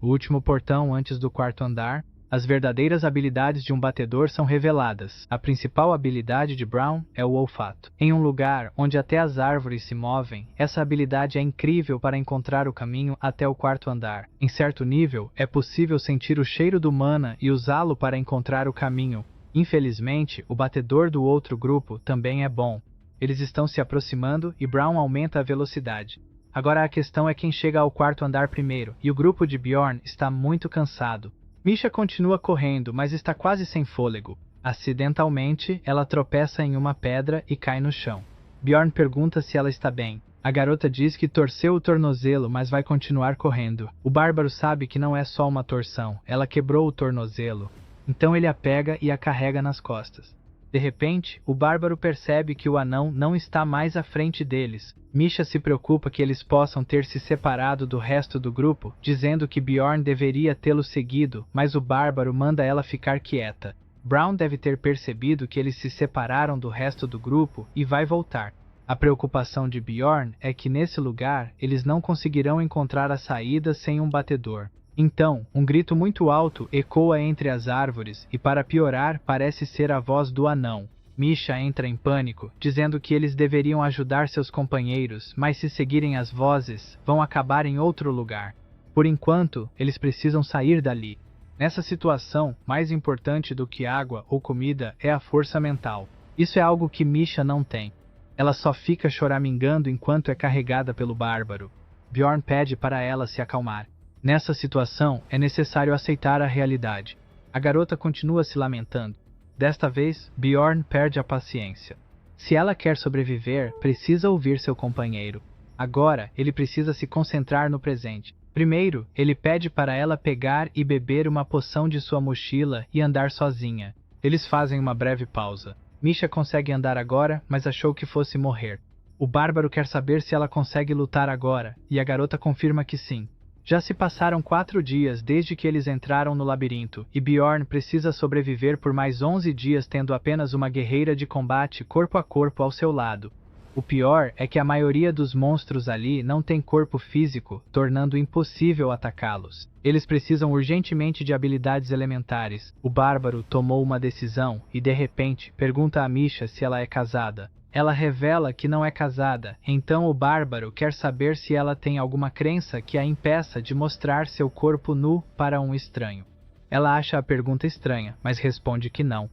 o último portão antes do quarto andar, as verdadeiras habilidades de um batedor são reveladas. A principal habilidade de Brown é o olfato. Em um lugar onde até as árvores se movem, essa habilidade é incrível para encontrar o caminho até o quarto andar. Em certo nível, é possível sentir o cheiro do mana e usá-lo para encontrar o caminho. Infelizmente, o batedor do outro grupo também é bom. Eles estão se aproximando e Brown aumenta a velocidade. Agora a questão é quem chega ao quarto andar primeiro, e o grupo de Bjorn está muito cansado. Misha continua correndo, mas está quase sem fôlego. Acidentalmente, ela tropeça em uma pedra e cai no chão. Bjorn pergunta se ela está bem. A garota diz que torceu o tornozelo, mas vai continuar correndo. O bárbaro sabe que não é só uma torção, ela quebrou o tornozelo. Então ele a pega e a carrega nas costas. De repente, o bárbaro percebe que o anão não está mais à frente deles. Misha se preocupa que eles possam ter se separado do resto do grupo, dizendo que Bjorn deveria tê-lo seguido, mas o bárbaro manda ela ficar quieta. Brown deve ter percebido que eles se separaram do resto do grupo e vai voltar. A preocupação de Bjorn é que nesse lugar eles não conseguirão encontrar a saída sem um batedor. Então, um grito muito alto ecoa entre as árvores e, para piorar, parece ser a voz do anão. Misha entra em pânico, dizendo que eles deveriam ajudar seus companheiros, mas se seguirem as vozes, vão acabar em outro lugar. Por enquanto, eles precisam sair dali. Nessa situação, mais importante do que água ou comida é a força mental. Isso é algo que Misha não tem. Ela só fica choramingando enquanto é carregada pelo bárbaro. Bjorn pede para ela se acalmar. Nessa situação, é necessário aceitar a realidade. A garota continua se lamentando. Desta vez, Bjorn perde a paciência. Se ela quer sobreviver, precisa ouvir seu companheiro. Agora, ele precisa se concentrar no presente. Primeiro, ele pede para ela pegar e beber uma poção de sua mochila e andar sozinha. Eles fazem uma breve pausa. Misha consegue andar agora, mas achou que fosse morrer. O bárbaro quer saber se ela consegue lutar agora, e a garota confirma que sim. Já se passaram 4 dias desde que eles entraram no labirinto, e Bjorn precisa sobreviver por mais 11 dias tendo apenas uma guerreira de combate corpo a corpo ao seu lado. O pior é que a maioria dos monstros ali não tem corpo físico, tornando impossível atacá-los. Eles precisam urgentemente de habilidades elementares. O bárbaro tomou uma decisão e, de repente, pergunta a Misha se ela é casada. Ela revela que não é casada, então o bárbaro quer saber se ela tem alguma crença que a impeça de mostrar seu corpo nu para um estranho. Ela acha a pergunta estranha, mas responde que não.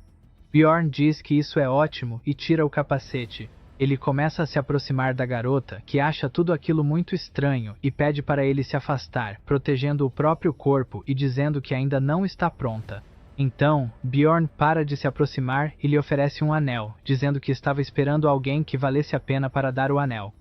Bjorn diz que isso é ótimo e tira o capacete. Ele começa a se aproximar da garota, que acha tudo aquilo muito estranho, e pede para ele se afastar, protegendo o próprio corpo e dizendo que ainda não está pronta. Então, Bjorn para de se aproximar e lhe oferece um anel, dizendo que estava esperando alguém que valesse a pena para dar o anel.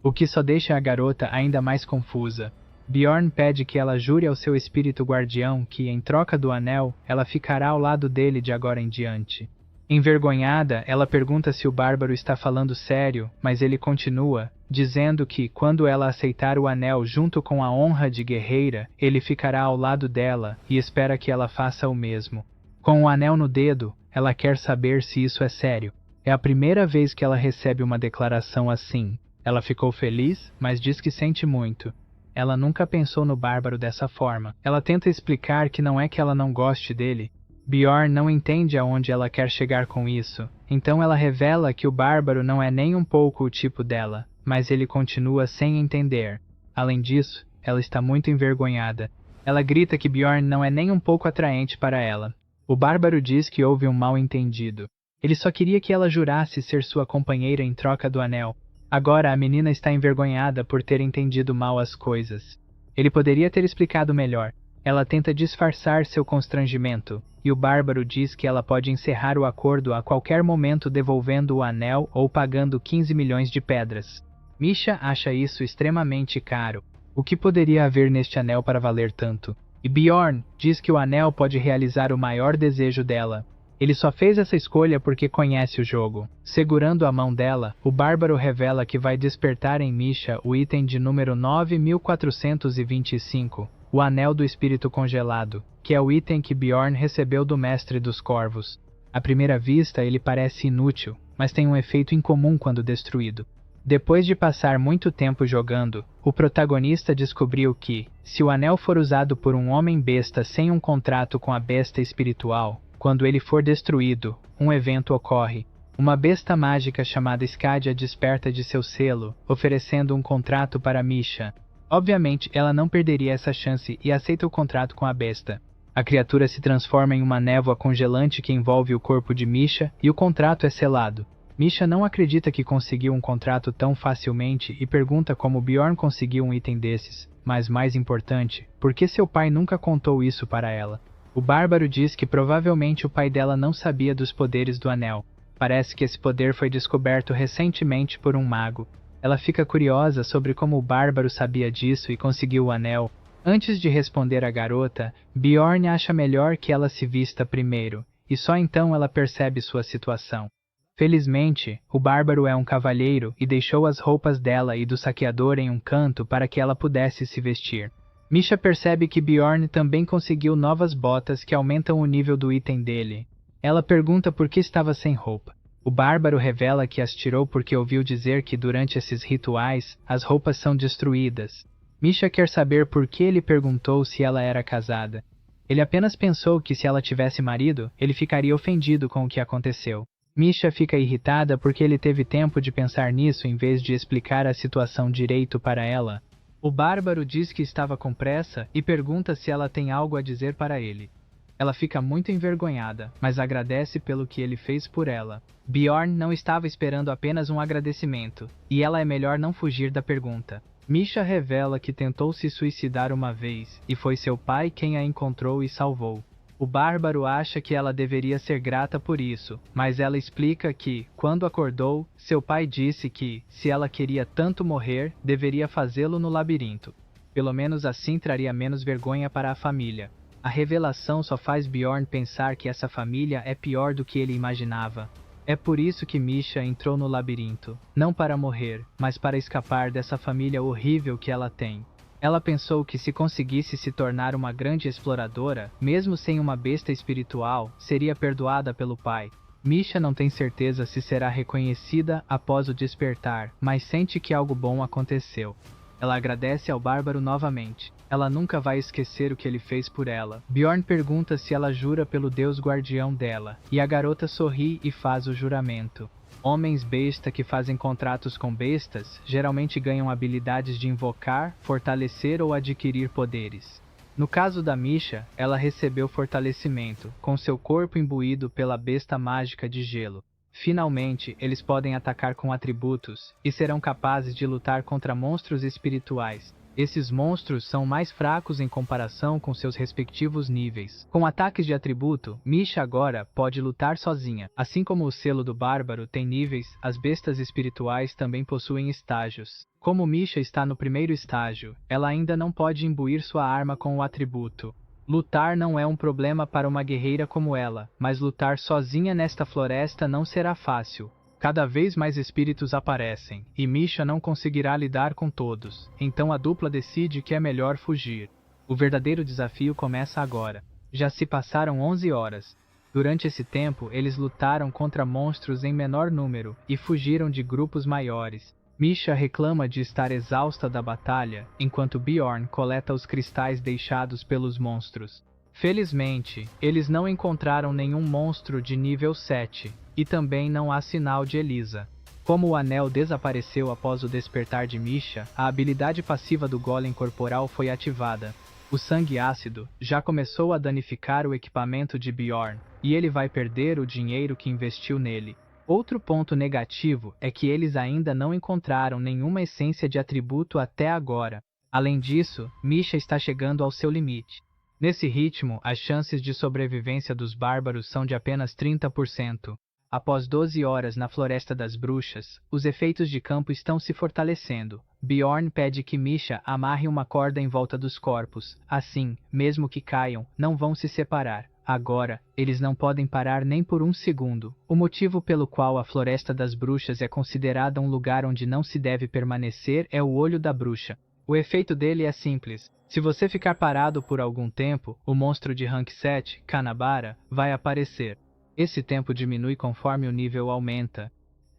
O que só deixa a garota ainda mais confusa. Bjorn pede que ela jure ao seu espírito guardião que, em troca do anel, ela ficará ao lado dele de agora em diante. Envergonhada, ela pergunta se o bárbaro está falando sério, mas ele continua, dizendo que, quando ela aceitar o anel junto com a honra de guerreira, ele ficará ao lado dela e espera que ela faça o mesmo. Com o anel no dedo, ela quer saber se isso é sério. É a primeira vez que ela recebe uma declaração assim. Ela ficou feliz, mas diz que sente muito. Ela nunca pensou no bárbaro dessa forma. Ela tenta explicar que não é que ela não goste dele. Bjorn não entende aonde ela quer chegar com isso, então ela revela que o bárbaro não é nem um pouco o tipo dela, mas ele continua sem entender. Além disso, ela está muito envergonhada. Ela grita que Bjorn não é nem um pouco atraente para ela. O bárbaro diz que houve um mal-entendido. Ele só queria que ela jurasse ser sua companheira em troca do anel. Agora a menina está envergonhada por ter entendido mal as coisas. Ele poderia ter explicado melhor. Ela tenta disfarçar seu constrangimento, e o bárbaro diz que ela pode encerrar o acordo a qualquer momento devolvendo o anel ou pagando 15 milhões de pedras. Misha acha isso extremamente caro. O que poderia haver neste anel para valer tanto? E Bjorn diz que o anel pode realizar o maior desejo dela. Ele só fez essa escolha porque conhece o jogo. Segurando a mão dela, o bárbaro revela que vai despertar em Misha o item de número 9425. O Anel do Espírito Congelado, que é o item que Bjorn recebeu do Mestre dos Corvos. À primeira vista, ele parece inútil, mas tem um efeito incomum quando destruído. Depois de passar muito tempo jogando, o protagonista descobriu que, se o anel for usado por um homem besta sem um contrato com a besta espiritual, quando ele for destruído, um evento ocorre. Uma besta mágica chamada Scadia desperta de seu selo, oferecendo um contrato para Misha. Obviamente, ela não perderia essa chance e aceita o contrato com a besta. A criatura se transforma em uma névoa congelante que envolve o corpo de Misha e o contrato é selado. Misha não acredita que conseguiu um contrato tão facilmente e pergunta como Bjorn conseguiu um item desses, mas mais importante, por que seu pai nunca contou isso para ela? O bárbaro diz que provavelmente o pai dela não sabia dos poderes do anel. Parece que esse poder foi descoberto recentemente por um mago. Ela fica curiosa sobre como o bárbaro sabia disso e conseguiu o anel. Antes de responder à garota, Bjorn acha melhor que ela se vista primeiro, e só então ela percebe sua situação. Felizmente, o bárbaro é um cavalheiro e deixou as roupas dela e do saqueador em um canto para que ela pudesse se vestir. Misha percebe que Bjorn também conseguiu novas botas que aumentam o nível do item dele. Ela pergunta por que estava sem roupa. O bárbaro revela que as tirou porque ouviu dizer que durante esses rituais, as roupas são destruídas. Misha quer saber por que ele perguntou se ela era casada. Ele apenas pensou que se ela tivesse marido, ele ficaria ofendido com o que aconteceu. Misha fica irritada porque ele teve tempo de pensar nisso em vez de explicar a situação direito para ela. O bárbaro diz que estava com pressa e pergunta se ela tem algo a dizer para ele. Ela fica muito envergonhada, mas agradece pelo que ele fez por ela. Bjorn não estava esperando apenas um agradecimento, e ela é melhor não fugir da pergunta. Misha revela que tentou se suicidar uma vez, e foi seu pai quem a encontrou e salvou. O bárbaro acha que ela deveria ser grata por isso, mas ela explica que, quando acordou, seu pai disse que, se ela queria tanto morrer, deveria fazê-lo no labirinto. Pelo menos assim traria menos vergonha para a família. A revelação só faz Bjorn pensar que essa família é pior do que ele imaginava. É por isso que Misha entrou no labirinto, não para morrer, mas para escapar dessa família horrível que ela tem. Ela pensou que se conseguisse se tornar uma grande exploradora, mesmo sem uma besta espiritual, seria perdoada pelo pai. Misha não tem certeza se será reconhecida após o despertar, mas sente que algo bom aconteceu. Ela agradece ao bárbaro novamente. Ela nunca vai esquecer o que ele fez por ela. Bjorn pergunta se ela jura pelo deus guardião dela, e a garota sorri e faz o juramento. Homens besta que fazem contratos com bestas geralmente ganham habilidades de invocar, fortalecer ou adquirir poderes. No caso da Misha, ela recebeu fortalecimento, com seu corpo imbuído pela besta mágica de gelo. Finalmente, eles podem atacar com atributos, e serão capazes de lutar contra monstros espirituais. Esses monstros são mais fracos em comparação com seus respectivos níveis. Com ataques de atributo, Misha agora pode lutar sozinha. Assim como o selo do bárbaro tem níveis, as bestas espirituais também possuem estágios. Como Misha está no primeiro estágio, ela ainda não pode imbuir sua arma com o atributo. Lutar não é um problema para uma guerreira como ela, mas lutar sozinha nesta floresta não será fácil. Cada vez mais espíritos aparecem, e Misha não conseguirá lidar com todos, então a dupla decide que é melhor fugir. O verdadeiro desafio começa agora. Já se passaram 11 horas. Durante esse tempo, eles lutaram contra monstros em menor número e fugiram de grupos maiores. Misha reclama de estar exausta da batalha, enquanto Bjorn coleta os cristais deixados pelos monstros. Felizmente, eles não encontraram nenhum monstro de nível 7, e também não há sinal de Elisa. Como o anel desapareceu após o despertar de Misha, a habilidade passiva do golem corporal foi ativada. O sangue ácido já começou a danificar o equipamento de Bjorn, e ele vai perder o dinheiro que investiu nele. Outro ponto negativo é que eles ainda não encontraram nenhuma essência de atributo até agora. Além disso, Misha está chegando ao seu limite. Nesse ritmo, as chances de sobrevivência dos bárbaros são de apenas 30%. Após 12 horas na Floresta das Bruxas, os efeitos de campo estão se fortalecendo. Bjorn pede que Misha amarre uma corda em volta dos corpos. Assim, mesmo que caiam, não vão se separar. Agora, eles não podem parar nem por um segundo. O motivo pelo qual a Floresta das Bruxas é considerada um lugar onde não se deve permanecer é o Olho da Bruxa. O efeito dele é simples. Se você ficar parado por algum tempo, o monstro de rank 7, Kanabara, vai aparecer. Esse tempo diminui conforme o nível aumenta.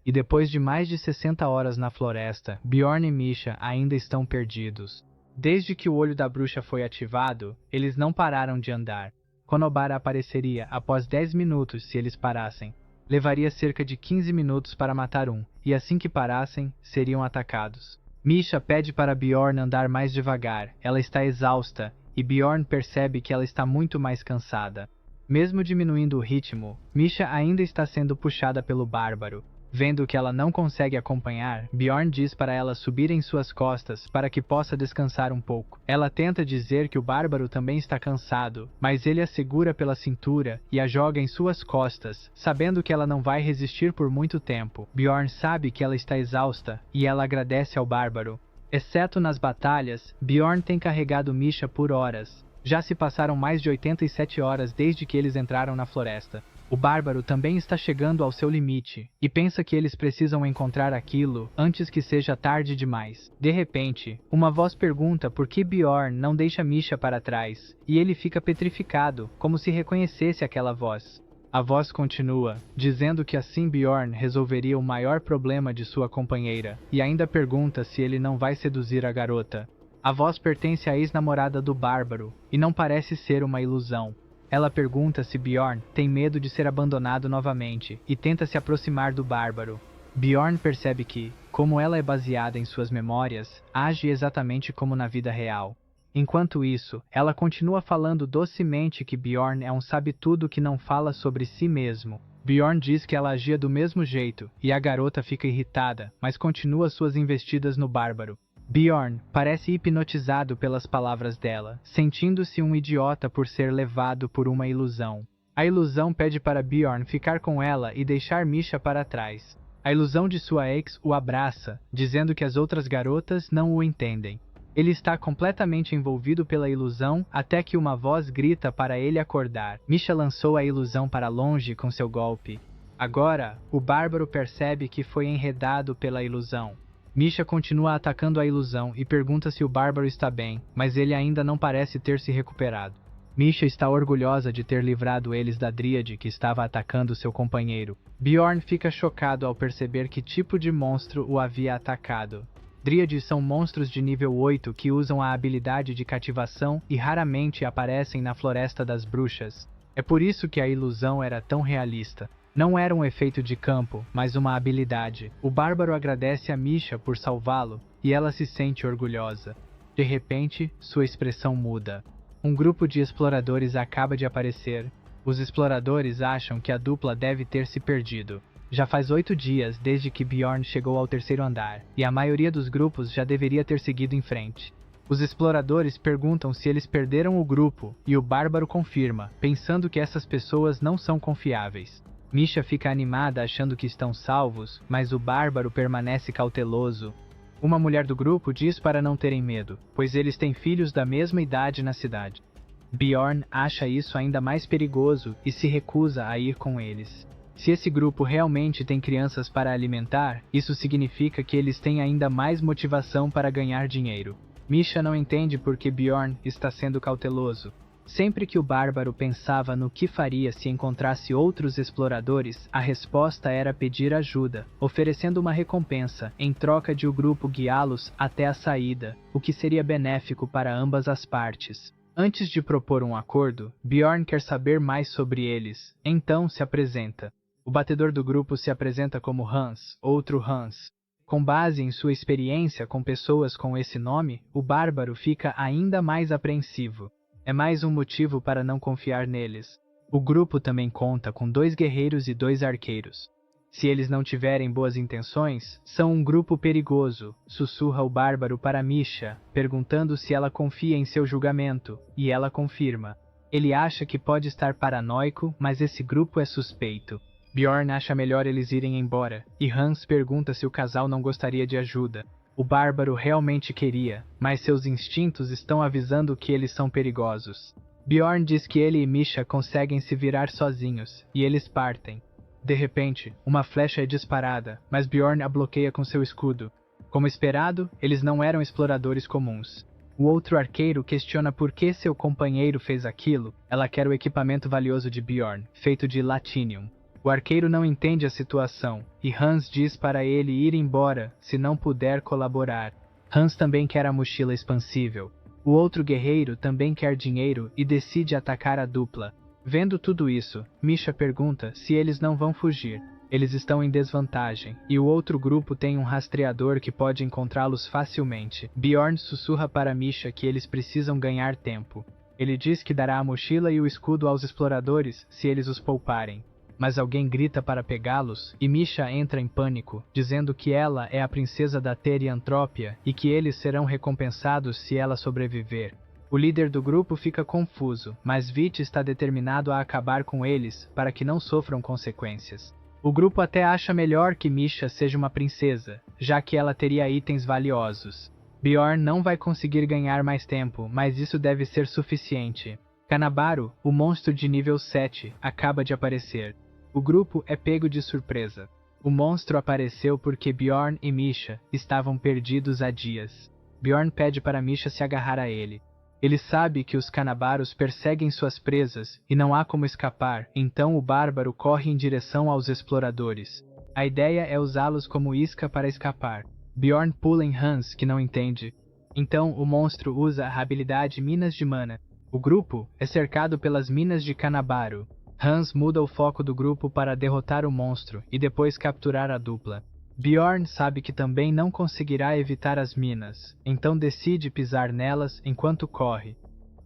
E depois de mais de 60 horas na floresta, Bjorn e Misha ainda estão perdidos. Desde que o olho da bruxa foi ativado, eles não pararam de andar. Conobara apareceria após 10 minutos se eles parassem. Levaria cerca de 15 minutos para matar um, e assim que parassem, seriam atacados. Misha pede para Bjorn andar mais devagar, ela está exausta, e Bjorn percebe que ela está muito mais cansada. Mesmo diminuindo o ritmo, Misha ainda está sendo puxada pelo bárbaro. Vendo que ela não consegue acompanhar, Bjorn diz para ela subir em suas costas para que possa descansar um pouco. Ela tenta dizer que o bárbaro também está cansado, mas ele a segura pela cintura e a joga em suas costas, sabendo que ela não vai resistir por muito tempo. Bjorn sabe que ela está exausta e ela agradece ao bárbaro. Exceto nas batalhas, Bjorn tem carregado Misha por horas. Já se passaram mais de 87 horas desde que eles entraram na floresta. O bárbaro também está chegando ao seu limite, e pensa que eles precisam encontrar aquilo antes que seja tarde demais. De repente, uma voz pergunta por que Bjorn não deixa Misha para trás, e ele fica petrificado, como se reconhecesse aquela voz. A voz continua, dizendo que assim Bjorn resolveria o maior problema de sua companheira, e ainda pergunta se ele não vai seduzir a garota. A voz pertence à ex-namorada do bárbaro, e não parece ser uma ilusão. Ela pergunta se Bjorn tem medo de ser abandonado novamente e tenta se aproximar do bárbaro. Bjorn percebe que, como ela é baseada em suas memórias, age exatamente como na vida real. Enquanto isso, ela continua falando docemente que Bjorn é um sabe-tudo que não fala sobre si mesmo. Bjorn diz que ela agia do mesmo jeito, e a garota fica irritada, mas continua suas investidas no bárbaro. Bjorn parece hipnotizado pelas palavras dela, sentindo-se um idiota por ser levado por uma ilusão. A ilusão pede para Bjorn ficar com ela e deixar Misha para trás. A ilusão de sua ex o abraça, dizendo que as outras garotas não o entendem. Ele está completamente envolvido pela ilusão até que uma voz grita para ele acordar. Misha lançou a ilusão para longe com seu golpe. Agora, o bárbaro percebe que foi enredado pela ilusão. Misha continua atacando a ilusão e pergunta se o bárbaro está bem, mas ele ainda não parece ter se recuperado. Misha está orgulhosa de ter livrado eles da dríade que estava atacando seu companheiro. Bjorn fica chocado ao perceber que tipo de monstro o havia atacado. Dríades são monstros de nível 8 que usam a habilidade de cativação e raramente aparecem na Floresta das Bruxas. É por isso que a ilusão era tão realista. Não era um efeito de campo, mas uma habilidade. O bárbaro agradece a Misha por salvá-lo, e ela se sente orgulhosa. De repente, sua expressão muda. Um grupo de exploradores acaba de aparecer. Os exploradores acham que a dupla deve ter se perdido. Já faz 8 dias desde que Bjorn chegou ao terceiro andar, e a maioria dos grupos já deveria ter seguido em frente. Os exploradores perguntam se eles perderam o grupo, e o bárbaro confirma, pensando que essas pessoas não são confiáveis. Misha fica animada achando que estão salvos, mas o bárbaro permanece cauteloso. Uma mulher do grupo diz para não terem medo, pois eles têm filhos da mesma idade na cidade. Bjorn acha isso ainda mais perigoso e se recusa a ir com eles. Se esse grupo realmente tem crianças para alimentar, isso significa que eles têm ainda mais motivação para ganhar dinheiro. Misha não entende por que Bjorn está sendo cauteloso. Sempre que o bárbaro pensava no que faria se encontrasse outros exploradores, a resposta era pedir ajuda, oferecendo uma recompensa em troca de o grupo guiá-los até a saída, o que seria benéfico para ambas as partes. Antes de propor um acordo, Bjorn quer saber mais sobre eles, então se apresenta. O batedor do grupo se apresenta como Hans, outro Hans. Com base em sua experiência com pessoas com esse nome, o bárbaro fica ainda mais apreensivo. É mais um motivo para não confiar neles. O grupo também conta com 2 guerreiros e 2 arqueiros. Se eles não tiverem boas intenções, são um grupo perigoso, sussurra o bárbaro para Misha, perguntando se ela confia em seu julgamento, e ela confirma. Ele acha que pode estar paranoico, mas esse grupo é suspeito. Bjorn acha melhor eles irem embora, e Hans pergunta se o casal não gostaria de ajuda. O bárbaro realmente queria, mas seus instintos estão avisando que eles são perigosos. Bjorn diz que ele e Misha conseguem se virar sozinhos, e eles partem. De repente, uma flecha é disparada, mas Bjorn a bloqueia com seu escudo. Como esperado, eles não eram exploradores comuns. O outro arqueiro questiona por que seu companheiro fez aquilo. Ela quer o equipamento valioso de Bjorn, feito de latinium. O arqueiro não entende a situação, e Hans diz para ele ir embora se não puder colaborar. Hans também quer a mochila expansível. O outro guerreiro também quer dinheiro e decide atacar a dupla. Vendo tudo isso, Misha pergunta se eles não vão fugir. Eles estão em desvantagem, e o outro grupo tem um rastreador que pode encontrá-los facilmente. Bjorn sussurra para Misha que eles precisam ganhar tempo. Ele diz que dará a mochila e o escudo aos exploradores se eles os pouparem. Mas alguém grita para pegá-los, e Misha entra em pânico, dizendo que ela é a princesa da Teriantrópia e que eles serão recompensados se ela sobreviver. O líder do grupo fica confuso, mas Vit está determinado a acabar com eles para que não sofram consequências. O grupo até acha melhor que Misha seja uma princesa, já que ela teria itens valiosos. Bjorn não vai conseguir ganhar mais tempo, mas isso deve ser suficiente. Kanabaro, o monstro de nível 7, acaba de aparecer. O grupo é pego de surpresa. O monstro apareceu porque Bjorn e Misha estavam perdidos há dias. Bjorn pede para Misha se agarrar a ele. Ele sabe que os Kanabaros perseguem suas presas e não há como escapar, então o bárbaro corre em direção aos exploradores. A ideia é usá-los como isca para escapar. Bjorn pula em Hans, que não entende. Então o monstro usa a habilidade Minas de Mana. O grupo é cercado pelas minas de Kanabaro. Hans muda o foco do grupo para derrotar o monstro e depois capturar a dupla. Bjorn sabe que também não conseguirá evitar as minas, então decide pisar nelas enquanto corre.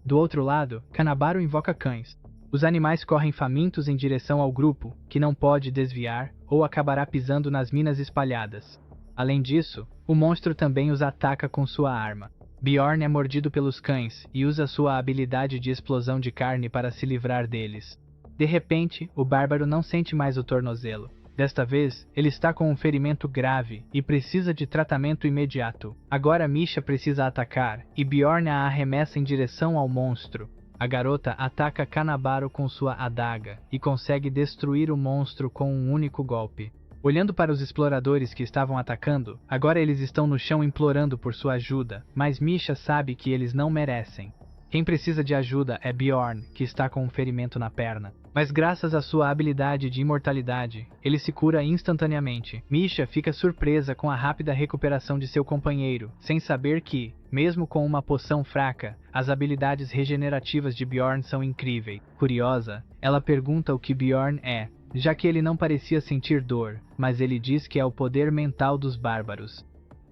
Do outro lado, Kanabaro invoca cães. Os animais correm famintos em direção ao grupo, que não pode desviar ou acabará pisando nas minas espalhadas. Além disso, o monstro também os ataca com sua arma. Bjorn é mordido pelos cães e usa sua habilidade de explosão de carne para se livrar deles. De repente, o bárbaro não sente mais o tornozelo. Desta vez, ele está com um ferimento grave e precisa de tratamento imediato. Agora Misha precisa atacar, e Bjorn a arremessa em direção ao monstro. A garota ataca Kanabaro com sua adaga e consegue destruir o monstro com um único golpe. Olhando para os exploradores que estavam atacando, agora eles estão no chão implorando por sua ajuda, mas Misha sabe que eles não merecem. Quem precisa de ajuda é Bjorn, que está com um ferimento na perna. Mas graças à sua habilidade de imortalidade, ele se cura instantaneamente. Misha fica surpresa com a rápida recuperação de seu companheiro, sem saber que, mesmo com uma poção fraca, as habilidades regenerativas de Bjorn são incríveis. Curiosa, ela pergunta o que Bjorn é, já que ele não parecia sentir dor, mas ele diz que é o poder mental dos bárbaros.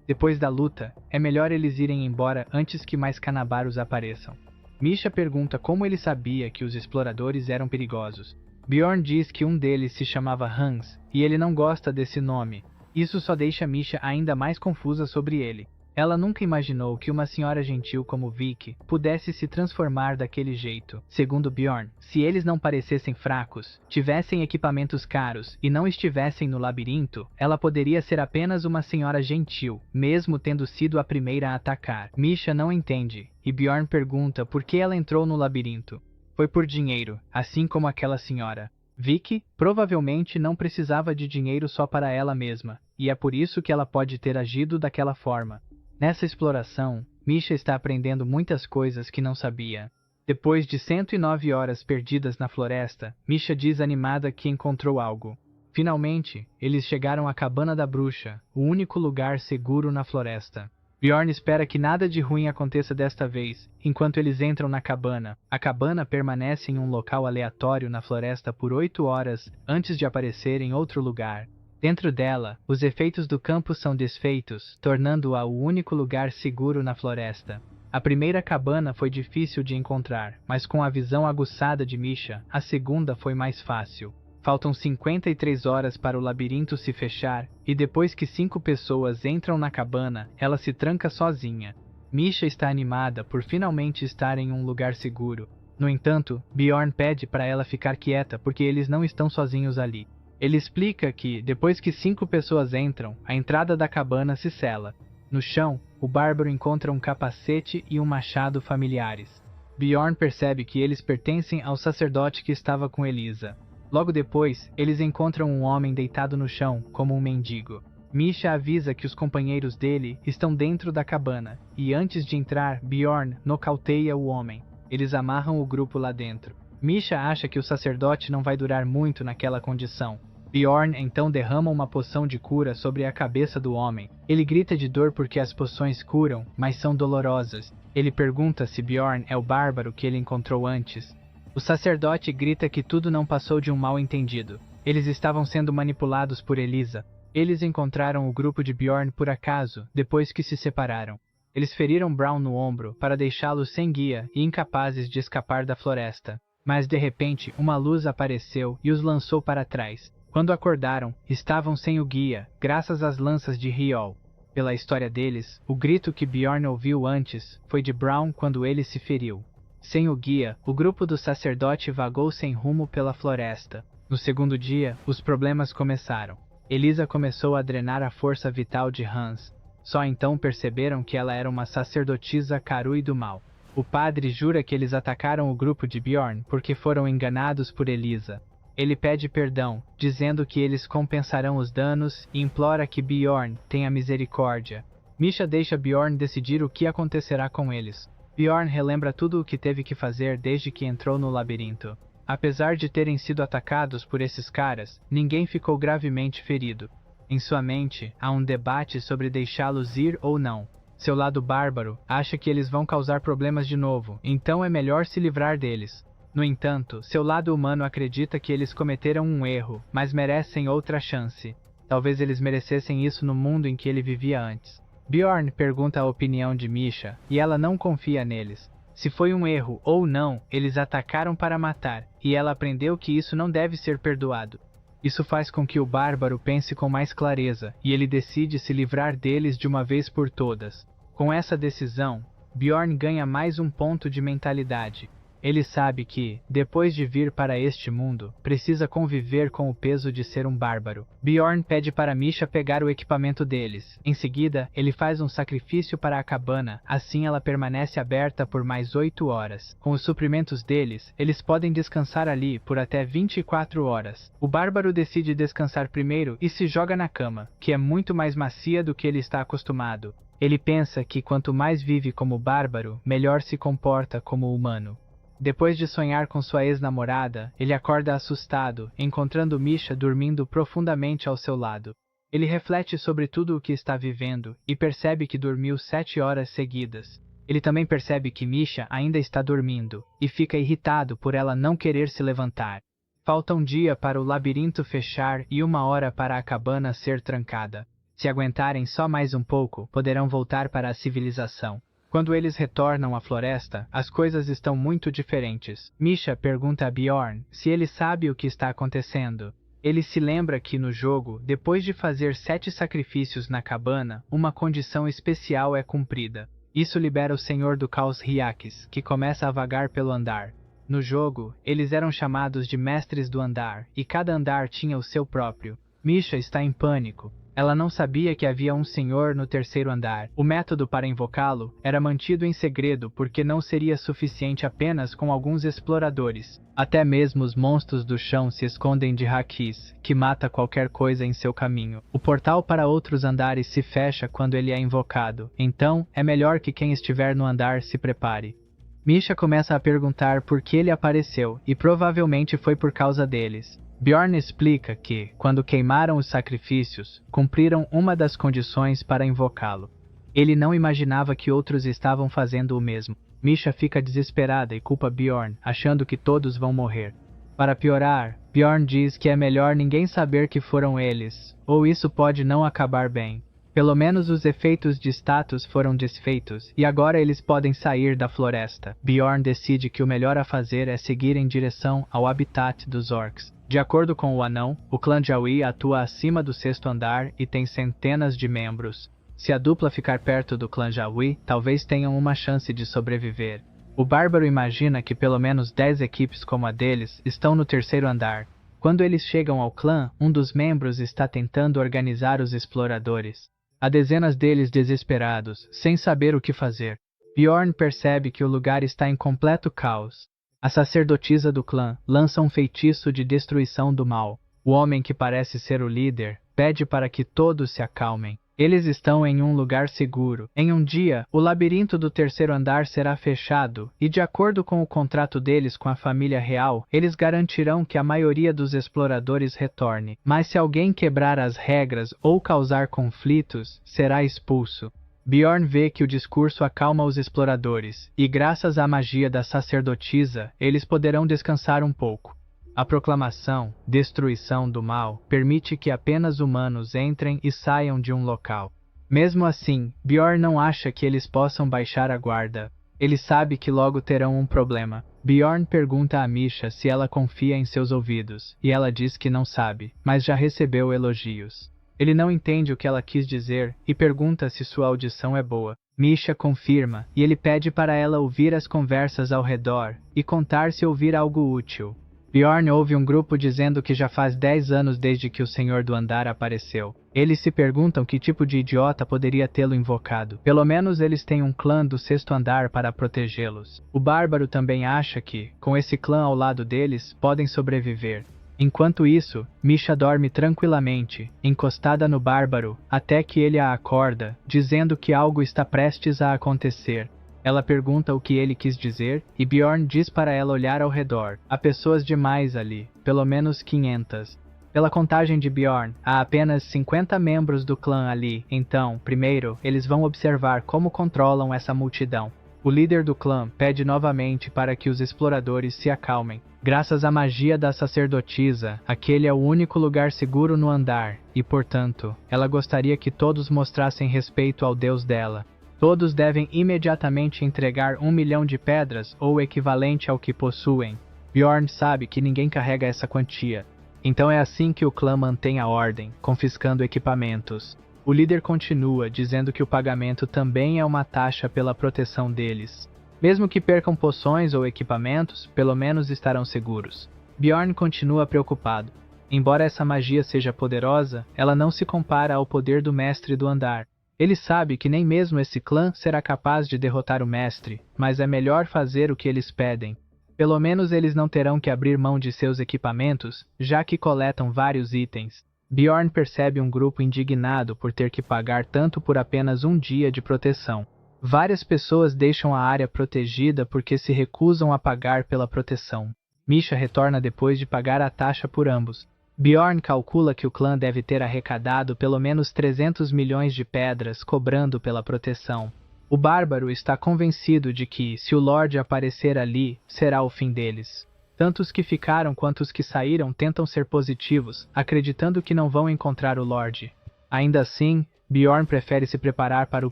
Depois da luta, é melhor eles irem embora antes que mais Kanabaros apareçam. Misha pergunta como ele sabia que os exploradores eram perigosos. Bjorn diz que um deles se chamava Hans, e ele não gosta desse nome. Isso só deixa Misha ainda mais confusa sobre ele. Ela nunca imaginou que uma senhora gentil como Vicky pudesse se transformar daquele jeito. Segundo Bjorn, se eles não parecessem fracos, tivessem equipamentos caros e não estivessem no labirinto, ela poderia ser apenas uma senhora gentil, mesmo tendo sido a primeira a atacar. Misha não entende, e Bjorn pergunta por que ela entrou no labirinto. Foi por dinheiro, assim como aquela senhora. Vicky provavelmente não precisava de dinheiro só para ela mesma, e é por isso que ela pode ter agido daquela forma. Nessa exploração, Misha está aprendendo muitas coisas que não sabia. Depois de 109 horas perdidas na floresta, Misha diz animada que encontrou algo. Finalmente, eles chegaram à cabana da bruxa, o único lugar seguro na floresta. Bjorn espera que nada de ruim aconteça desta vez, enquanto eles entram na cabana. A cabana permanece em um local aleatório na floresta por 8 horas antes de aparecer em outro lugar. Dentro dela, os efeitos do campo são desfeitos, tornando-a o único lugar seguro na floresta. A primeira cabana foi difícil de encontrar, mas com a visão aguçada de Misha, a segunda foi mais fácil. Faltam 53 horas para o labirinto se fechar, e depois que 5 pessoas entram na cabana, ela se tranca sozinha. Misha está animada por finalmente estar em um lugar seguro. No entanto, Bjorn pede para ela ficar quieta porque eles não estão sozinhos ali. Ele explica que, depois que 5 pessoas entram, a entrada da cabana se sela. No chão, o bárbaro encontra um capacete e um machado familiares. Bjorn percebe que eles pertencem ao sacerdote que estava com Elisa. Logo depois, eles encontram um homem deitado no chão, como um mendigo. Misha avisa que os companheiros dele estão dentro da cabana, e antes de entrar, Bjorn nocauteia o homem. Eles amarram o grupo lá dentro. Misha acha que o sacerdote não vai durar muito naquela condição. Bjorn então derrama uma poção de cura sobre a cabeça do homem. Ele grita de dor porque as poções curam, mas são dolorosas. Ele pergunta se Bjorn é o bárbaro que ele encontrou antes. O sacerdote grita que tudo não passou de um mal-entendido. Eles estavam sendo manipulados por Elisa. Eles encontraram o grupo de Bjorn por acaso, depois que se separaram. Eles feriram Brown no ombro para deixá-los sem guia e incapazes de escapar da floresta. Mas de repente, uma luz apareceu e os lançou para trás. Quando acordaram, estavam sem o guia, graças às lanças de Riol. Pela história deles, o grito que Bjorn ouviu antes foi de Brown quando ele se feriu. Sem o guia, o grupo do sacerdote vagou sem rumo pela floresta. No segundo dia, os problemas começaram. Elisa começou a drenar a força vital de Hans. Só então perceberam que ela era uma sacerdotisa Karui do mal. O padre jura que eles atacaram o grupo de Bjorn porque foram enganados por Elisa. Ele pede perdão, dizendo que eles compensarão os danos e implora que Bjorn tenha misericórdia. Misha deixa Bjorn decidir o que acontecerá com eles. Bjorn relembra tudo o que teve que fazer desde que entrou no labirinto. Apesar de terem sido atacados por esses caras, ninguém ficou gravemente ferido. Em sua mente, há um debate sobre deixá-los ir ou não. Seu lado bárbaro acha que eles vão causar problemas de novo, então é melhor se livrar deles. No entanto, seu lado humano acredita que eles cometeram um erro, mas merecem outra chance. Talvez eles merecessem isso no mundo em que ele vivia antes. Bjorn pergunta a opinião de Misha, e ela não confia neles. Se foi um erro ou não, eles atacaram para matar, e ela aprendeu que isso não deve ser perdoado. Isso faz com que o bárbaro pense com mais clareza, e ele decide se livrar deles de uma vez por todas. Com essa decisão, Bjorn ganha mais um ponto de mentalidade. Ele sabe que, depois de vir para este mundo, precisa conviver com o peso de ser um bárbaro. Bjorn pede para Misha pegar o equipamento deles. Em seguida, ele faz um sacrifício para a cabana, assim ela permanece aberta por mais 8 horas. Com os suprimentos deles, eles podem descansar ali por até 24 horas. O bárbaro decide descansar primeiro e se joga na cama, que é muito mais macia do que ele está acostumado. Ele pensa que quanto mais vive como bárbaro, melhor se comporta como humano. Depois de sonhar com sua ex-namorada, ele acorda assustado, encontrando Misha dormindo profundamente ao seu lado. Ele reflete sobre tudo o que está vivendo e percebe que dormiu 7 horas seguidas. Ele também percebe que Misha ainda está dormindo e fica irritado por ela não querer se levantar. Falta um dia para o labirinto fechar e 1 hora para a cabana ser trancada. Se aguentarem só mais um pouco, poderão voltar para a civilização. Quando eles retornam à floresta, as coisas estão muito diferentes. Misha pergunta a Bjorn se ele sabe o que está acontecendo. Ele se lembra que no jogo, depois de fazer 7 sacrifícios na cabana, uma condição especial é cumprida. Isso libera o Senhor do Caos Hyakis, que começa a vagar pelo andar. No jogo, eles eram chamados de Mestres do Andar, e cada andar tinha o seu próprio. Misha está em pânico. Ela não sabia que havia um senhor no 3º andar. O método para invocá-lo era mantido em segredo porque não seria suficiente apenas com alguns exploradores. Até mesmo os monstros do chão se escondem de Hakis, que mata qualquer coisa em seu caminho. O portal para outros andares se fecha quando ele é invocado, então é melhor que quem estiver no andar se prepare. Misha começa a perguntar por que ele apareceu, e provavelmente foi por causa deles. Bjorn explica que, quando queimaram os sacrifícios, cumpriram uma das condições para invocá-lo. Ele não imaginava que outros estavam fazendo o mesmo. Misha fica desesperada e culpa Bjorn, achando que todos vão morrer. Para piorar, Bjorn diz que é melhor ninguém saber que foram eles, ou isso pode não acabar bem. Pelo menos os efeitos de status foram desfeitos, e agora eles podem sair da floresta. Bjorn decide que o melhor a fazer é seguir em direção ao habitat dos orcs. De acordo com o anão, o clã Jaui atua acima do 6º andar e tem centenas de membros. Se a dupla ficar perto do clã Jaui, talvez tenham uma chance de sobreviver. O bárbaro imagina que pelo menos 10 equipes como a deles estão no 3º andar. Quando eles chegam ao clã, um dos membros está tentando organizar os exploradores. Há dezenas deles desesperados, sem saber o que fazer. Bjorn percebe que o lugar está em completo caos. A sacerdotisa do clã lança um feitiço de destruição do mal. O homem que parece ser o líder pede para que todos se acalmem. Eles estão em um lugar seguro. Em um dia, o labirinto do terceiro andar será fechado, e de acordo com o contrato deles com a família real, eles garantirão que a maioria dos exploradores retorne. Mas se alguém quebrar as regras ou causar conflitos, será expulso. Bjorn vê que o discurso acalma os exploradores, e graças à magia da sacerdotisa, eles poderão descansar um pouco. A proclamação, destruição do mal, permite que apenas humanos entrem e saiam de um local. Mesmo assim, Bjorn não acha que eles possam baixar a guarda. Ele sabe que logo terão um problema. Bjorn pergunta a Misha se ela confia em seus ouvidos, e ela diz que não sabe, mas já recebeu elogios. Ele não entende o que ela quis dizer e pergunta se sua audição é boa. Misha confirma, e ele pede para ela ouvir as conversas ao redor e contar se ouvir algo útil. Bjorn ouve um grupo dizendo que já faz 10 anos desde que o Senhor do Andar apareceu. Eles se perguntam que tipo de idiota poderia tê-lo invocado. Pelo menos eles têm um clã do sexto andar para protegê-los. O Bárbaro também acha que, com esse clã ao lado deles, podem sobreviver. Enquanto isso, Misha dorme tranquilamente, encostada no Bárbaro, até que ele a acorda, dizendo que algo está prestes a acontecer. Ela pergunta o que ele quis dizer, e Bjorn diz para ela olhar ao redor. Há pessoas demais ali, pelo menos 500. Pela contagem de Bjorn, há apenas 50 membros do clã ali, então, primeiro, eles vão observar como controlam essa multidão. O líder do clã pede novamente para que os exploradores se acalmem. Graças à magia da sacerdotisa, aquele é o único lugar seguro no andar, e portanto, ela gostaria que todos mostrassem respeito ao deus dela. Todos devem imediatamente entregar 1 milhão de pedras ou o equivalente ao que possuem. Bjorn sabe que ninguém carrega essa quantia. Então é assim que o clã mantém a ordem, confiscando equipamentos. O líder continua, dizendo que o pagamento também é uma taxa pela proteção deles. Mesmo que percam poções ou equipamentos, pelo menos estarão seguros. Bjorn continua preocupado. Embora essa magia seja poderosa, ela não se compara ao poder do mestre do andar. Ele sabe que nem mesmo esse clã será capaz de derrotar o mestre, mas é melhor fazer o que eles pedem. Pelo menos eles não terão que abrir mão de seus equipamentos, já que coletam vários itens. Bjorn percebe um grupo indignado por ter que pagar tanto por apenas um dia de proteção. Várias pessoas deixam a área protegida porque se recusam a pagar pela proteção. Misha retorna depois de pagar a taxa por ambos. Bjorn calcula que o clã deve ter arrecadado pelo menos 300 milhões de pedras cobrando pela proteção. O Bárbaro está convencido de que, se o Lorde aparecer ali, será o fim deles. Tanto os que ficaram quanto os que saíram tentam ser positivos, acreditando que não vão encontrar o Lorde. Ainda assim, Bjorn prefere se preparar para o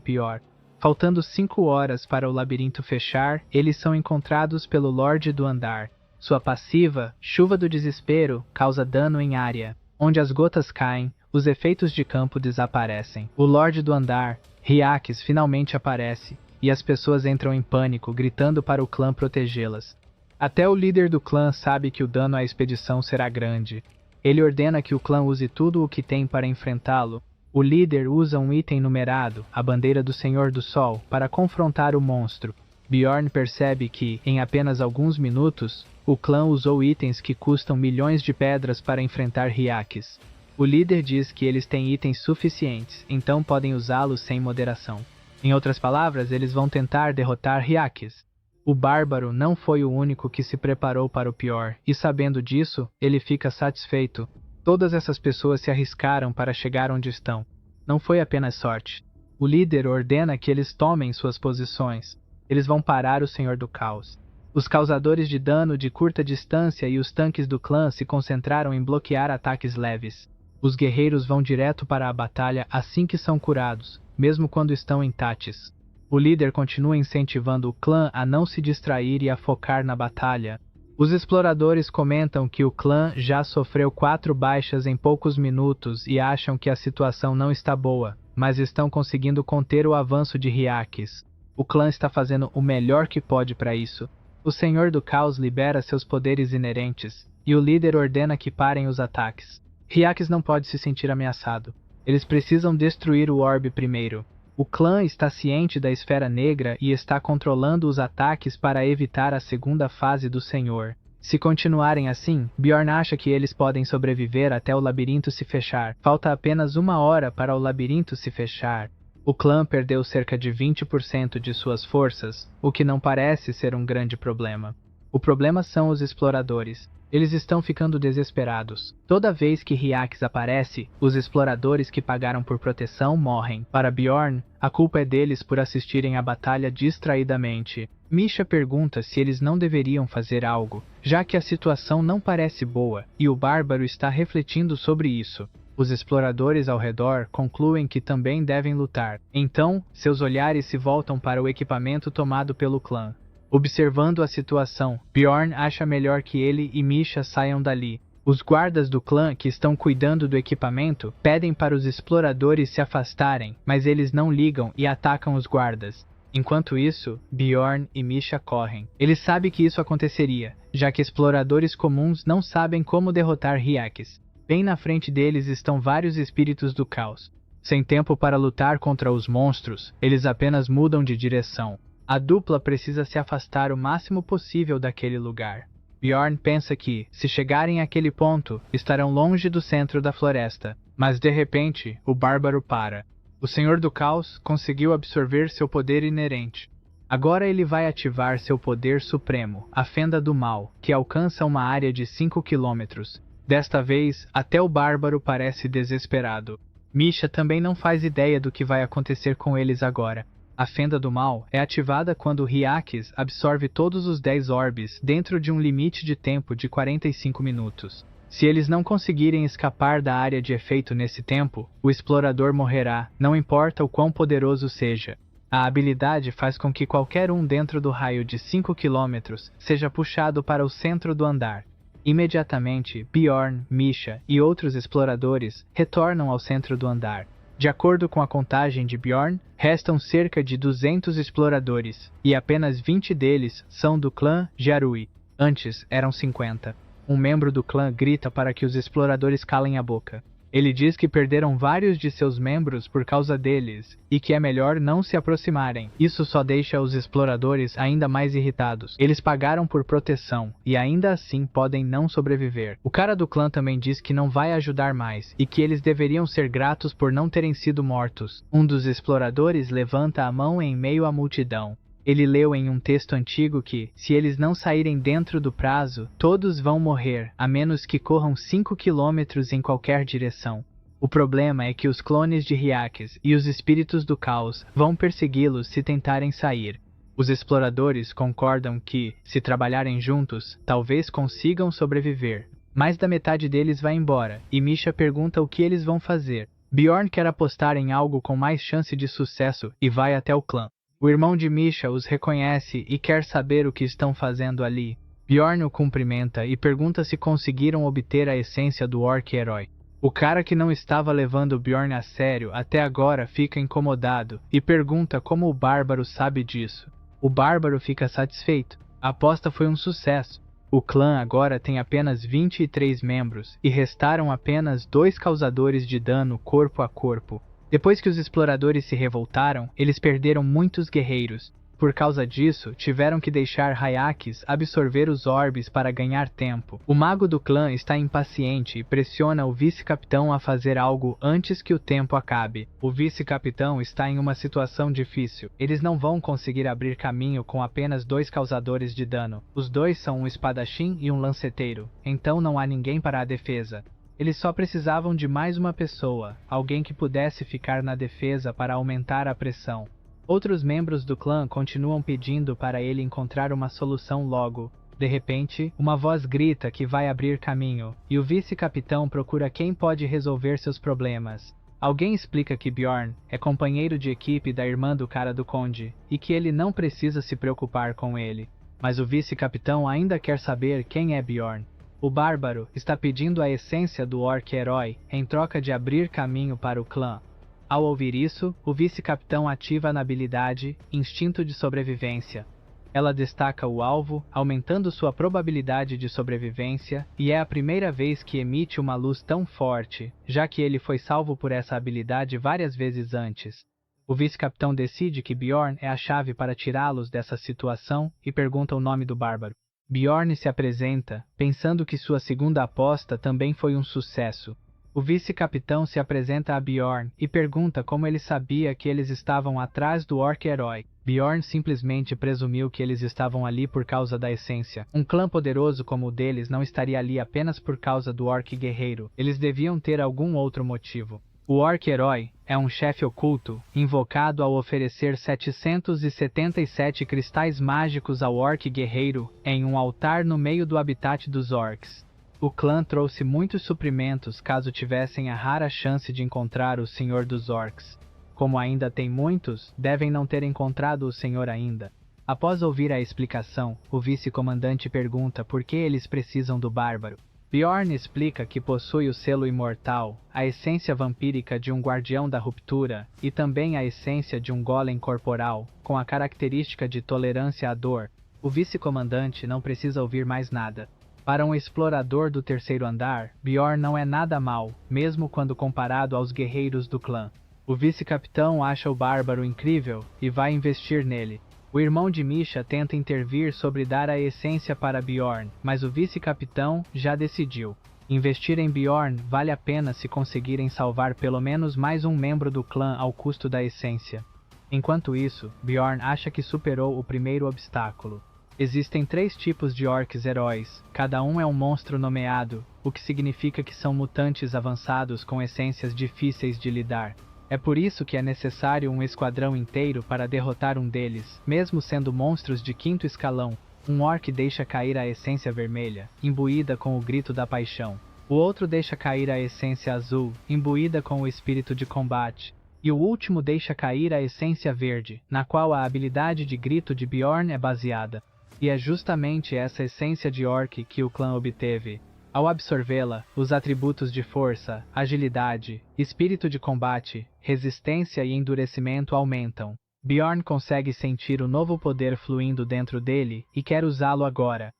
pior. Faltando 5 horas para o labirinto fechar, eles são encontrados pelo Lorde do Andar. Sua passiva, Chuva do Desespero, causa dano em área. Onde as gotas caem, os efeitos de campo desaparecem. O Lorde do Andar, Hyaxes, finalmente aparece, e as pessoas entram em pânico, gritando para o clã protegê-las. Até o líder do clã sabe que o dano à expedição será grande. Ele ordena que o clã use tudo o que tem para enfrentá-lo. O líder usa um item numerado, a bandeira do Senhor do Sol, para confrontar o monstro. Bjorn percebe que, em apenas alguns minutos, o clã usou itens que custam milhões de pedras para enfrentar Hyaxes. O líder diz que eles têm itens suficientes, então podem usá-los sem moderação. Em outras palavras, eles vão tentar derrotar Hyaxes. O Bárbaro não foi o único que se preparou para o pior, e sabendo disso, ele fica satisfeito. Todas essas pessoas se arriscaram para chegar onde estão. Não foi apenas sorte. O líder ordena que eles tomem suas posições. Eles vão parar o Senhor do Caos. Os causadores de dano de curta distância e os tanques do clã se concentraram em bloquear ataques leves. Os guerreiros vão direto para a batalha assim que são curados, mesmo quando estão em Tátis. O líder continua incentivando o clã a não se distrair e a focar na batalha. Os exploradores comentam que o clã já sofreu 4 baixas em poucos minutos e acham que a situação não está boa, mas estão conseguindo conter o avanço de Hyaxes. O clã está fazendo o melhor que pode para isso. O Senhor do Caos libera seus poderes inerentes, e o líder ordena que parem os ataques. Hyaxes não pode se sentir ameaçado. Eles precisam destruir o orbe primeiro. O clã está ciente da Esfera Negra e está controlando os ataques para evitar a segunda fase do Senhor. Se continuarem assim, Bjorn acha que eles podem sobreviver até o labirinto se fechar. Falta apenas 1 hora para o labirinto se fechar. O clã perdeu cerca de 20% de suas forças, o que não parece ser um grande problema. O problema são os exploradores. Eles estão ficando desesperados. Toda vez que Hyaxis aparece, os exploradores que pagaram por proteção morrem. Para Bjorn, a culpa é deles por assistirem à batalha distraidamente. Misha pergunta se eles não deveriam fazer algo, já que a situação não parece boa, e o bárbaro está refletindo sobre isso. Os exploradores ao redor concluem que também devem lutar. Então, seus olhares se voltam para o equipamento tomado pelo clã. Observando a situação, Bjorn acha melhor que ele e Misha saiam dali. Os guardas do clã que estão cuidando do equipamento pedem para os exploradores se afastarem, mas eles não ligam e atacam os guardas. Enquanto isso, Bjorn e Misha correm. Ele sabe que isso aconteceria, já que exploradores comuns não sabem como derrotar Hyaxis. Bem na frente deles estão vários espíritos do caos. Sem tempo para lutar contra os monstros, eles apenas mudam de direção. A dupla precisa se afastar o máximo possível daquele lugar. Bjorn pensa que, se chegarem àquele ponto, estarão longe do centro da floresta. Mas de repente, o bárbaro para. O Senhor do Caos conseguiu absorver seu poder inerente. Agora ele vai ativar seu poder supremo, a Fenda do Mal, que alcança uma área de 5 quilômetros. Desta vez, até o bárbaro parece desesperado. Misha também não faz ideia do que vai acontecer com eles agora. A Fenda do Mal é ativada quando Hyaxis absorve todos os 10 orbes dentro de um limite de tempo de 45 minutos. Se eles não conseguirem escapar da área de efeito nesse tempo, o explorador morrerá, não importa o quão poderoso seja. A habilidade faz com que qualquer um dentro do raio de 5 km seja puxado para o centro do andar. Imediatamente, Bjorn, Misha e outros exploradores retornam ao centro do andar. De acordo com a contagem de Bjorn, restam cerca de 200 exploradores, e apenas 20 deles são do clã Jarui. Antes eram 50. Um membro do clã grita para que os exploradores calem a boca. Ele diz que perderam vários de seus membros por causa deles, e que é melhor não se aproximarem. Isso só deixa os exploradores ainda mais irritados. Eles pagaram por proteção, e ainda assim podem não sobreviver. O cara do clã também diz que não vai ajudar mais, e que eles deveriam ser gratos por não terem sido mortos. Um dos exploradores levanta a mão em meio à multidão. Ele leu em um texto antigo que, se eles não saírem dentro do prazo, todos vão morrer, a menos que corram 5 quilômetros em qualquer direção. O problema é que os clones de Hyaxis e os espíritos do caos vão persegui-los se tentarem sair. Os exploradores concordam que, se trabalharem juntos, talvez consigam sobreviver. Mais da metade deles vai embora, e Misha pergunta o que eles vão fazer. Bjorn quer apostar em algo com mais chance de sucesso e vai até o clã. O irmão de Misha os reconhece e quer saber o que estão fazendo ali. Bjorn o cumprimenta e pergunta se conseguiram obter a essência do orc herói. O cara que não estava levando Bjorn a sério até agora fica incomodado e pergunta como o bárbaro sabe disso. O bárbaro fica satisfeito. A aposta foi um sucesso. O clã agora tem apenas 23 membros e restaram apenas 2 causadores de dano corpo a corpo. Depois que os exploradores se revoltaram, eles perderam muitos guerreiros. Por causa disso, tiveram que deixar Hyaxis absorver os orbes para ganhar tempo. O mago do clã está impaciente e pressiona o vice-capitão a fazer algo antes que o tempo acabe. O vice-capitão está em uma situação difícil. Eles não vão conseguir abrir caminho com apenas 2 causadores de dano. Os 2 são um espadachim e um lanceteiro, então não há ninguém para a defesa. Eles só precisavam de mais uma pessoa, alguém que pudesse ficar na defesa para aumentar a pressão. Outros membros do clã continuam pedindo para ele encontrar uma solução logo. De repente, uma voz grita que vai abrir caminho, e o vice-capitão procura quem pode resolver seus problemas. Alguém explica que Bjorn é companheiro de equipe da irmã do cara do conde, e que ele não precisa se preocupar com ele. Mas o vice-capitão ainda quer saber quem é Bjorn. O bárbaro está pedindo a essência do orc herói em troca de abrir caminho para o clã. Ao ouvir isso, o vice-capitão ativa a habilidade Instinto de Sobrevivência. Ela destaca o alvo, aumentando sua probabilidade de sobrevivência, e é a primeira vez que emite uma luz tão forte, já que ele foi salvo por essa habilidade várias vezes antes. O vice-capitão decide que Bjorn é a chave para tirá-los dessa situação e pergunta o nome do bárbaro. Bjorn se apresenta, pensando que sua segunda aposta também foi um sucesso. O vice-capitão se apresenta a Bjorn e pergunta como ele sabia que eles estavam atrás do orc-herói. Bjorn simplesmente presumiu que eles estavam ali por causa da essência. Um clã poderoso como o deles não estaria ali apenas por causa do orc guerreiro. Eles deviam ter algum outro motivo. O orc-herói é um chefe oculto, invocado ao oferecer 777 cristais mágicos ao orc guerreiro em um altar no meio do habitat dos orcs. O clã trouxe muitos suprimentos caso tivessem a rara chance de encontrar o Senhor dos Orcs. Como ainda tem muitos, devem não ter encontrado o Senhor ainda. Após ouvir a explicação, o vice-comandante pergunta por que eles precisam do bárbaro. Bjorn explica que possui o selo imortal, a essência vampírica de um guardião da ruptura e também a essência de um golem corporal, com a característica de tolerância à dor. O vice-comandante não precisa ouvir mais nada. Para um explorador do terceiro andar, Bjorn não é nada mal, mesmo quando comparado aos guerreiros do clã. O vice-capitão acha o bárbaro incrível e vai investir nele. O irmão de Misha tenta intervir sobre dar a essência para Bjorn, mas o vice-capitão já decidiu. Investir em Bjorn vale a pena se conseguirem salvar pelo menos mais um membro do clã ao custo da essência. Enquanto isso, Bjorn acha que superou o primeiro obstáculo. Existem 3 tipos de orcs heróis, cada um é um monstro nomeado, o que significa que são mutantes avançados com essências difíceis de lidar. É por isso que é necessário um esquadrão inteiro para derrotar um deles, mesmo sendo monstros de 5º escalão. Um orc deixa cair a essência vermelha, imbuída com o grito da paixão. O outro deixa cair a essência azul, imbuída com o espírito de combate. E o último deixa cair a essência verde, na qual a habilidade de grito de Bjorn é baseada. E é justamente essa essência de orc que o clã obteve. Ao absorvê-la, os atributos de força, agilidade, espírito de combate, resistência e endurecimento aumentam. Bjorn consegue sentir o novo poder fluindo dentro dele e quer usá-lo agora.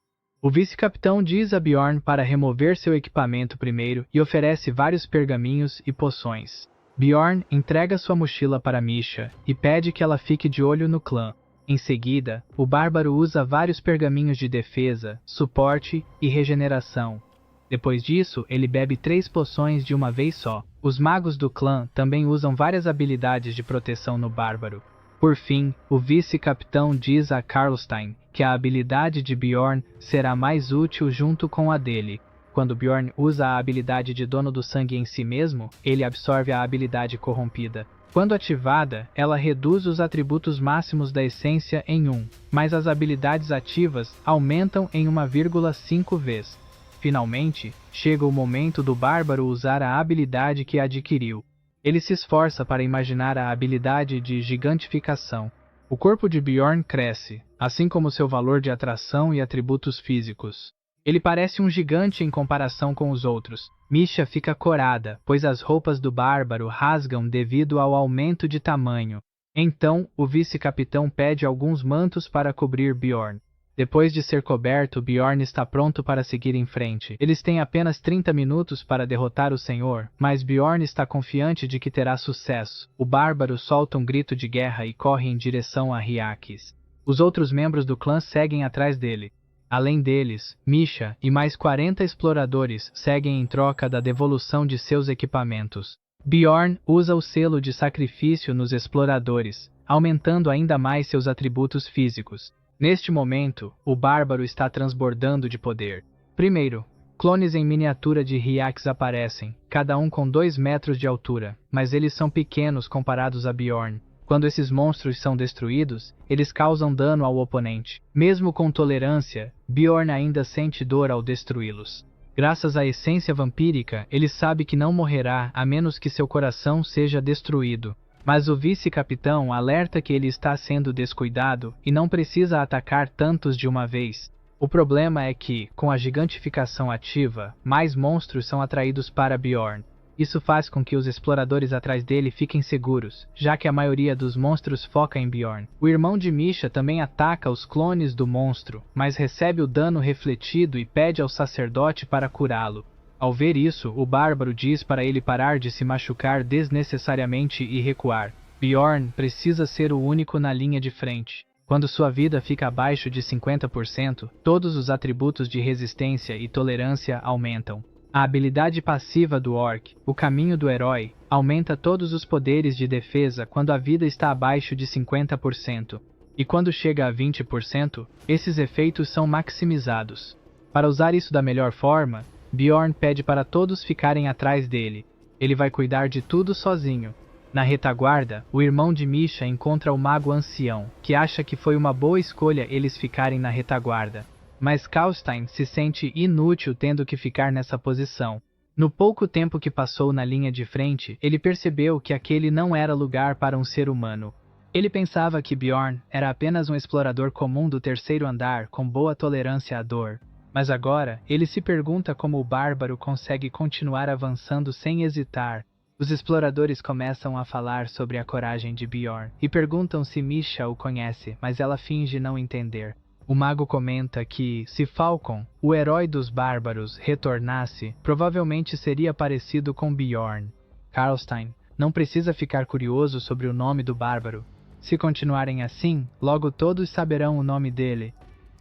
O vice-capitão diz a Bjorn para remover seu equipamento primeiro e oferece vários pergaminhos e poções. Bjorn entrega sua mochila para Misha e pede que ela fique de olho no clã. Em seguida, o bárbaro usa vários pergaminhos de defesa, suporte e regeneração. Depois disso, ele bebe 3 poções de uma vez só. Os magos do clã também usam várias habilidades de proteção no bárbaro. Por fim, o vice-capitão diz a Karlstein que a habilidade de Bjorn será mais útil junto com a dele. Quando Bjorn usa a habilidade de dono do sangue em si mesmo, ele absorve a habilidade corrompida. Quando ativada, ela reduz os atributos máximos da essência em 1, mas as habilidades ativas aumentam em 1,5 vezes. Finalmente, chega o momento do bárbaro usar a habilidade que adquiriu. Ele se esforça para imaginar a habilidade de gigantificação. O corpo de Bjorn cresce, assim como seu valor de atração e atributos físicos. Ele parece um gigante em comparação com os outros. Misha fica corada, pois as roupas do bárbaro rasgam devido ao aumento de tamanho. Então, o vice-capitão pede alguns mantos para cobrir Bjorn. Depois de ser coberto, Bjorn está pronto para seguir em frente. Eles têm apenas 30 minutos para derrotar o Senhor, mas Bjorn está confiante de que terá sucesso. O bárbaro solta um grito de guerra e corre em direção a Hriakis. Os outros membros do clã seguem atrás dele. Além deles, Misha e mais 40 exploradores seguem em troca da devolução de seus equipamentos. Bjorn usa o selo de sacrifício nos exploradores, aumentando ainda mais seus atributos físicos. Neste momento, o bárbaro está transbordando de poder. Primeiro, clones em miniatura de Hriakis aparecem, cada um com 2 metros de altura, mas eles são pequenos comparados a Bjorn. Quando esses monstros são destruídos, eles causam dano ao oponente. Mesmo com tolerância, Bjorn ainda sente dor ao destruí-los. Graças à essência vampírica, ele sabe que não morrerá a menos que seu coração seja destruído. Mas o vice-capitão alerta que ele está sendo descuidado e não precisa atacar tantos de uma vez. O problema é que, com a gigantificação ativa, mais monstros são atraídos para Bjorn. Isso faz com que os exploradores atrás dele fiquem seguros, já que a maioria dos monstros foca em Bjorn. O irmão de Misha também ataca os clones do monstro, mas recebe o dano refletido e pede ao sacerdote para curá-lo. Ao ver isso, o bárbaro diz para ele parar de se machucar desnecessariamente e recuar. Bjorn precisa ser o único na linha de frente. Quando sua vida fica abaixo de 50%, todos os atributos de resistência e tolerância aumentam. A habilidade passiva do Orc, o caminho do herói, aumenta todos os poderes de defesa quando a vida está abaixo de 50%. E quando chega a 20%, esses efeitos são maximizados. Para usar isso da melhor forma, Bjorn pede para todos ficarem atrás dele. Ele vai cuidar de tudo sozinho. Na retaguarda, o irmão de Misha encontra o mago ancião, que acha que foi uma boa escolha eles ficarem na retaguarda. Mas Kalstein se sente inútil tendo que ficar nessa posição. No pouco tempo que passou na linha de frente, ele percebeu que aquele não era lugar para um ser humano. Ele pensava que Bjorn era apenas um explorador comum do terceiro andar com boa tolerância à dor. Mas agora, ele se pergunta como o bárbaro consegue continuar avançando sem hesitar. Os exploradores começam a falar sobre a coragem de Bjorn e perguntam se Misha o conhece, mas ela finge não entender. O mago comenta que, se Falcon, o herói dos bárbaros, retornasse, provavelmente seria parecido com Bjorn. Karlstein não precisa ficar curioso sobre o nome do bárbaro. Se continuarem assim, logo todos saberão o nome dele.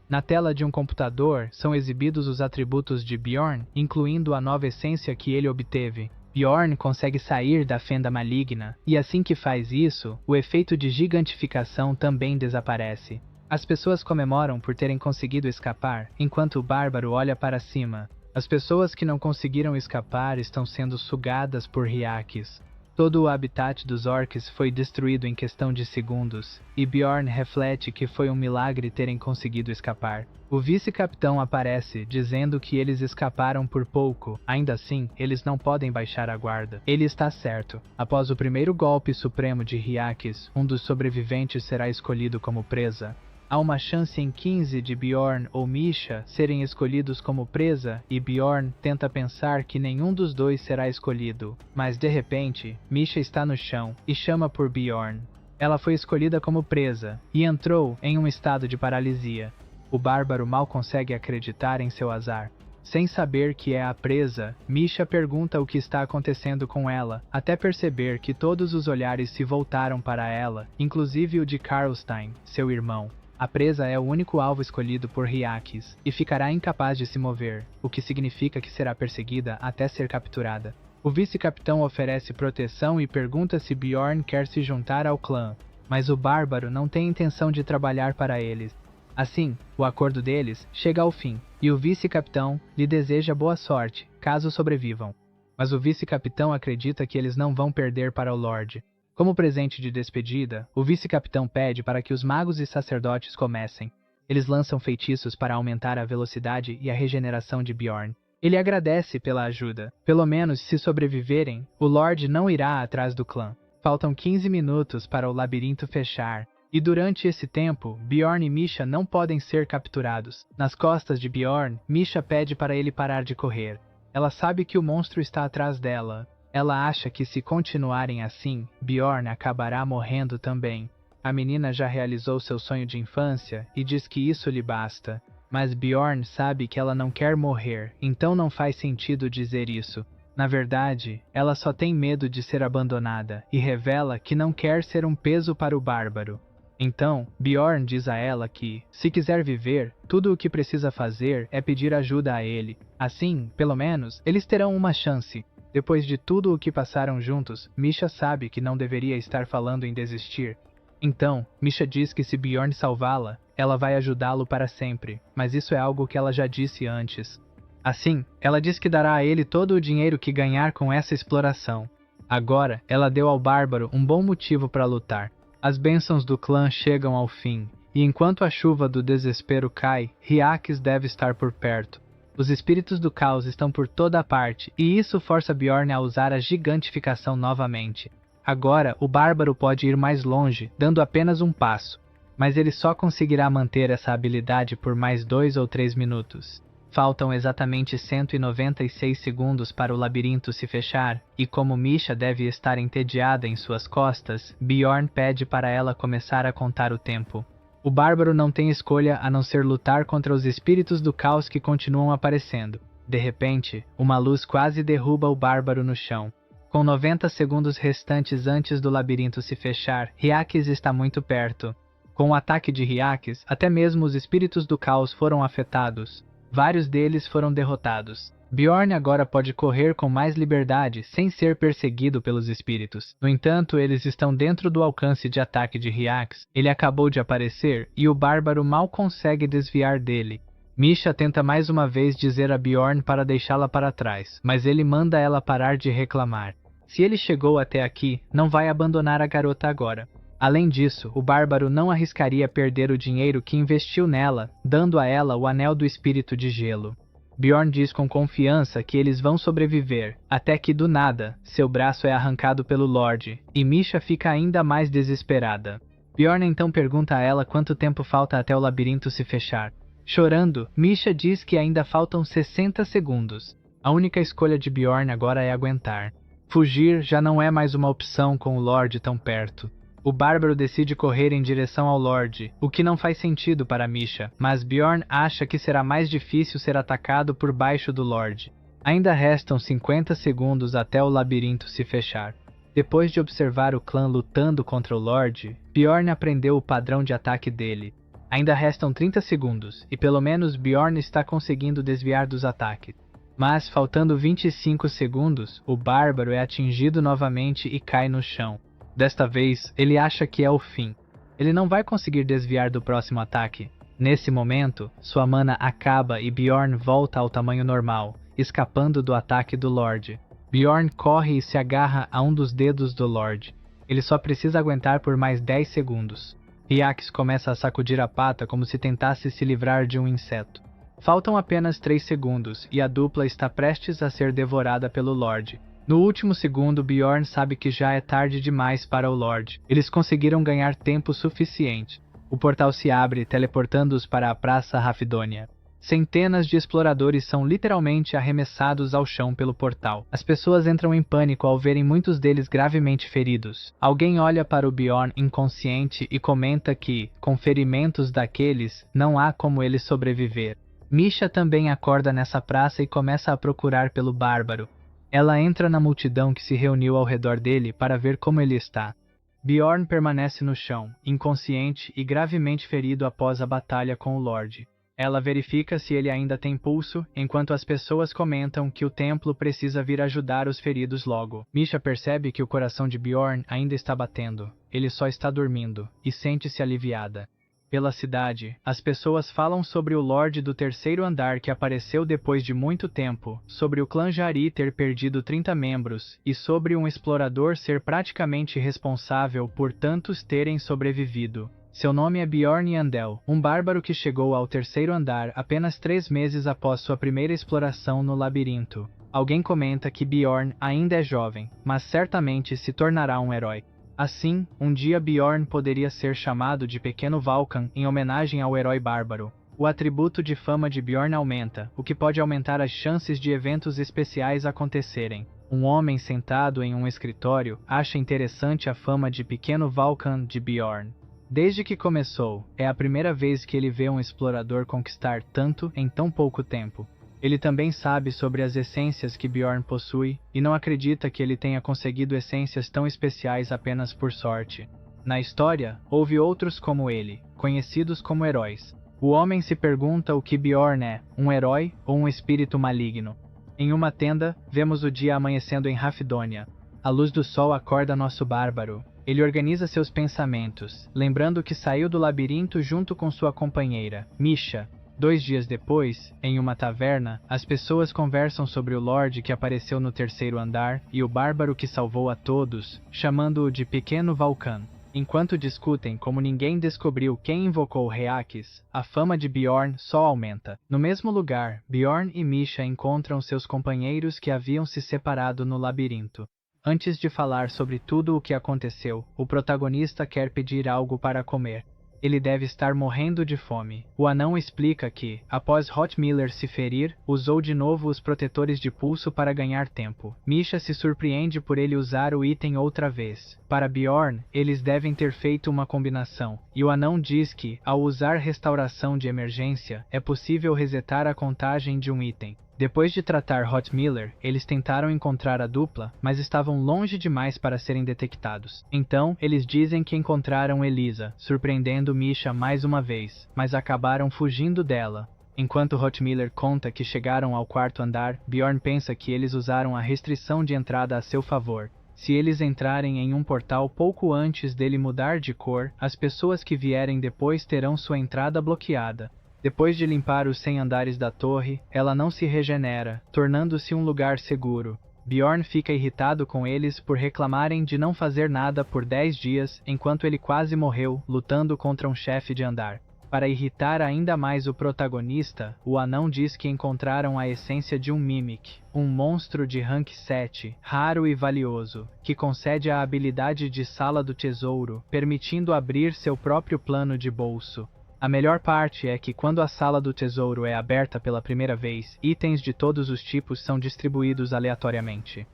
Na tela de um computador são exibidos os atributos de Bjorn, incluindo a nova essência que ele obteve. Bjorn consegue sair da fenda maligna, e assim que faz isso, o efeito de gigantificação também desaparece. As pessoas comemoram por terem conseguido escapar, enquanto o bárbaro olha para cima. As pessoas que não conseguiram escapar estão sendo sugadas por Hyakkis. Todo o habitat dos orcs foi destruído em questão de segundos, e Bjorn reflete que foi um milagre terem conseguido escapar. O vice-capitão aparece, dizendo que eles escaparam por pouco, ainda assim, eles não podem baixar a guarda. Ele está certo. Após o primeiro golpe supremo de Hyakkis, um dos sobreviventes será escolhido como presa. Há uma chance em 15 de Bjorn ou Misha serem escolhidos como presa, e Bjorn tenta pensar que nenhum dos dois será escolhido. Mas de repente, Misha está no chão e chama por Bjorn. Ela foi escolhida como presa e entrou em um estado de paralisia. O bárbaro mal consegue acreditar em seu azar. Sem saber que é a presa, Misha pergunta o que está acontecendo com ela, até perceber que todos os olhares se voltaram para ela, inclusive o de Karlstein, seu irmão. A presa é o único alvo escolhido por Hyakkis, e ficará incapaz de se mover, o que significa que será perseguida até ser capturada. O vice-capitão oferece proteção e pergunta se Bjorn quer se juntar ao clã, mas o bárbaro não tem intenção de trabalhar para eles. Assim, o acordo deles chega ao fim, e o vice-capitão lhe deseja boa sorte, caso sobrevivam. Mas o vice-capitão acredita que eles não vão perder para o Lorde. Como presente de despedida, o vice-capitão pede para que os magos e sacerdotes comecem. Eles lançam feitiços para aumentar a velocidade e a regeneração de Bjorn. Ele agradece pela ajuda. Pelo menos, se sobreviverem, o Lorde não irá atrás do clã. Faltam 15 minutos para o labirinto fechar. E durante esse tempo, Bjorn e Misha não podem ser capturados. Nas costas de Bjorn, Misha pede para ele parar de correr. Ela sabe que o monstro está atrás dela. Ela acha que se continuarem assim, Bjorn acabará morrendo também. A menina já realizou seu sonho de infância e diz que isso lhe basta. Mas Bjorn sabe que ela não quer morrer, então não faz sentido dizer isso. Na verdade, ela só tem medo de ser abandonada e revela que não quer ser um peso para o bárbaro. Então, Bjorn diz a ela que, se quiser viver, tudo o que precisa fazer é pedir ajuda a ele. Assim, pelo menos, eles terão uma chance. Depois de tudo o que passaram juntos, Misha sabe que não deveria estar falando em desistir. Então, Misha diz que se Bjorn salvá-la, ela vai ajudá-lo para sempre, mas isso é algo que ela já disse antes. Assim, ela diz que dará a ele todo o dinheiro que ganhar com essa exploração. Agora, ela deu ao bárbaro um bom motivo para lutar. As bênçãos do clã chegam ao fim, e enquanto a chuva do desespero cai, Hyakkis deve estar por perto. Os espíritos do caos estão por toda a parte, e isso força Bjorn a usar a gigantificação novamente. Agora, o bárbaro pode ir mais longe, dando apenas um passo, mas ele só conseguirá manter essa habilidade por mais 2 ou 3 minutos. Faltam exatamente 196 segundos para o labirinto se fechar, e como Misha deve estar entediada em suas costas, Bjorn pede para ela começar a contar o tempo. O bárbaro não tem escolha a não ser lutar contra os espíritos do caos que continuam aparecendo. De repente, uma luz quase derruba o bárbaro no chão. Com 90 segundos restantes antes do labirinto se fechar, Hyakkis está muito perto. Com o ataque de Hyaxes, até mesmo os espíritos do caos foram afetados. Vários deles foram derrotados. Bjorn agora pode correr com mais liberdade sem ser perseguido pelos espíritos. No entanto, eles estão dentro do alcance de ataque de Hyaxes. Ele acabou de aparecer e o bárbaro mal consegue desviar dele. Misha tenta mais uma vez dizer a Bjorn para deixá-la para trás, mas ele manda ela parar de reclamar. Se ele chegou até aqui, não vai abandonar a garota agora. Além disso, o bárbaro não arriscaria perder o dinheiro que investiu nela, dando a ela o anel do espírito de gelo. Bjorn diz com confiança que eles vão sobreviver, até que do nada, seu braço é arrancado pelo Lorde, e Misha fica ainda mais desesperada. Bjorn então pergunta a ela quanto tempo falta até o labirinto se fechar. Chorando, Misha diz que ainda faltam 60 segundos. A única escolha de Bjorn agora é aguentar. Fugir já não é mais uma opção com o Lorde tão perto. O bárbaro decide correr em direção ao Lorde, o que não faz sentido para Misha, mas Bjorn acha que será mais difícil ser atacado por baixo do Lorde. Ainda restam 50 segundos até o labirinto se fechar. Depois de observar o clã lutando contra o Lorde, Bjorn aprendeu o padrão de ataque dele. Ainda restam 30 segundos, e pelo menos Bjorn está conseguindo desviar dos ataques. Mas, faltando 25 segundos, o bárbaro é atingido novamente e cai no chão. Desta vez, ele acha que é o fim. Ele não vai conseguir desviar do próximo ataque. Nesse momento, sua mana acaba e Bjorn volta ao tamanho normal, escapando do ataque do Lorde. Bjorn corre e se agarra a um dos dedos do Lorde. Ele só precisa aguentar por mais 10 segundos. Hyaxes começa a sacudir a pata como se tentasse se livrar de um inseto. Faltam apenas 3 segundos e a dupla está prestes a ser devorada pelo Lorde. No último segundo, Bjorn sabe que já é tarde demais para o Lorde. Eles conseguiram ganhar tempo suficiente. O portal se abre, teleportando-os para a Praça Rafidônia. Centenas de exploradores são literalmente arremessados ao chão pelo portal. As pessoas entram em pânico ao verem muitos deles gravemente feridos. Alguém olha para o Bjorn inconsciente e comenta que, com ferimentos daqueles, não há como ele sobreviver. Misha também acorda nessa praça e começa a procurar pelo bárbaro. Ela entra na multidão que se reuniu ao redor dele para ver como ele está. Bjorn permanece no chão, inconsciente e gravemente ferido após a batalha com o Lorde. Ela verifica se ele ainda tem pulso, enquanto as pessoas comentam que o templo precisa vir ajudar os feridos logo. Misha percebe que o coração de Bjorn ainda está batendo. Ele só está dormindo, e sente-se aliviada. Pela cidade, as pessoas falam sobre o Lorde do terceiro andar que apareceu depois de muito tempo, sobre o clã Jari ter perdido 30 membros, e sobre um explorador ser praticamente responsável por tantos terem sobrevivido. Seu nome é Bjorn Yandel, um bárbaro que chegou ao terceiro andar apenas 3 meses após sua primeira exploração no labirinto. Alguém comenta que Bjorn ainda é jovem, mas certamente se tornará um herói. Assim, um dia Bjorn poderia ser chamado de Pequeno Vulcan em homenagem ao herói bárbaro. O atributo de fama de Bjorn aumenta, o que pode aumentar as chances de eventos especiais acontecerem. Um homem sentado em um escritório acha interessante a fama de Pequeno Vulcan de Bjorn. Desde que começou, é a primeira vez que ele vê um explorador conquistar tanto em tão pouco tempo. Ele também sabe sobre as essências que Bjorn possui, e não acredita que ele tenha conseguido essências tão especiais apenas por sorte. Na história, houve outros como ele, conhecidos como heróis. O homem se pergunta o que Bjorn é, um herói ou um espírito maligno. Em uma tenda, vemos o dia amanhecendo em Rafidônia. A luz do sol acorda nosso bárbaro. Ele organiza seus pensamentos, lembrando que saiu do labirinto junto com sua companheira, Misha. 2 dias depois, em uma taverna, as pessoas conversam sobre o Lorde que apareceu no terceiro andar e o bárbaro que salvou a todos, chamando-o de Pequeno Vulcan. Enquanto discutem como ninguém descobriu quem invocou Hyaxes, a fama de Bjorn só aumenta. No mesmo lugar, Bjorn e Misha encontram seus companheiros que haviam se separado no labirinto. Antes de falar sobre tudo o que aconteceu, o protagonista quer pedir algo para comer. Ele deve estar morrendo de fome. O anão explica que, após Hotmiller se ferir, usou de novo os protetores de pulso para ganhar tempo. Misha se surpreende por ele usar o item outra vez. Para Bjorn, eles devem ter feito uma combinação, e o anão diz que, ao usar restauração de emergência, é possível resetar a contagem de um item. Depois de tratar Hotmiller, eles tentaram encontrar a dupla, mas estavam longe demais para serem detectados. Então, eles dizem que encontraram Elisa, surpreendendo Misha mais uma vez, mas acabaram fugindo dela. Enquanto Hotmiller conta que chegaram ao quarto andar, Bjorn pensa que eles usaram a restrição de entrada a seu favor. Se eles entrarem em um portal pouco antes dele mudar de cor, as pessoas que vierem depois terão sua entrada bloqueada. Depois de limpar os 100 andares da torre, ela não se regenera, tornando-se um lugar seguro. Bjorn fica irritado com eles por reclamarem de não fazer nada por 10 dias, enquanto ele quase morreu, lutando contra um chefe de andar. Para irritar ainda mais o protagonista, o anão diz que encontraram a essência de um Mimic, um monstro de rank 7, raro e valioso, que concede a habilidade de Sala do Tesouro, permitindo abrir seu próprio plano de bolso. A melhor parte é que quando a Sala do Tesouro é aberta pela primeira vez, itens de todos os tipos são distribuídos aleatoriamente.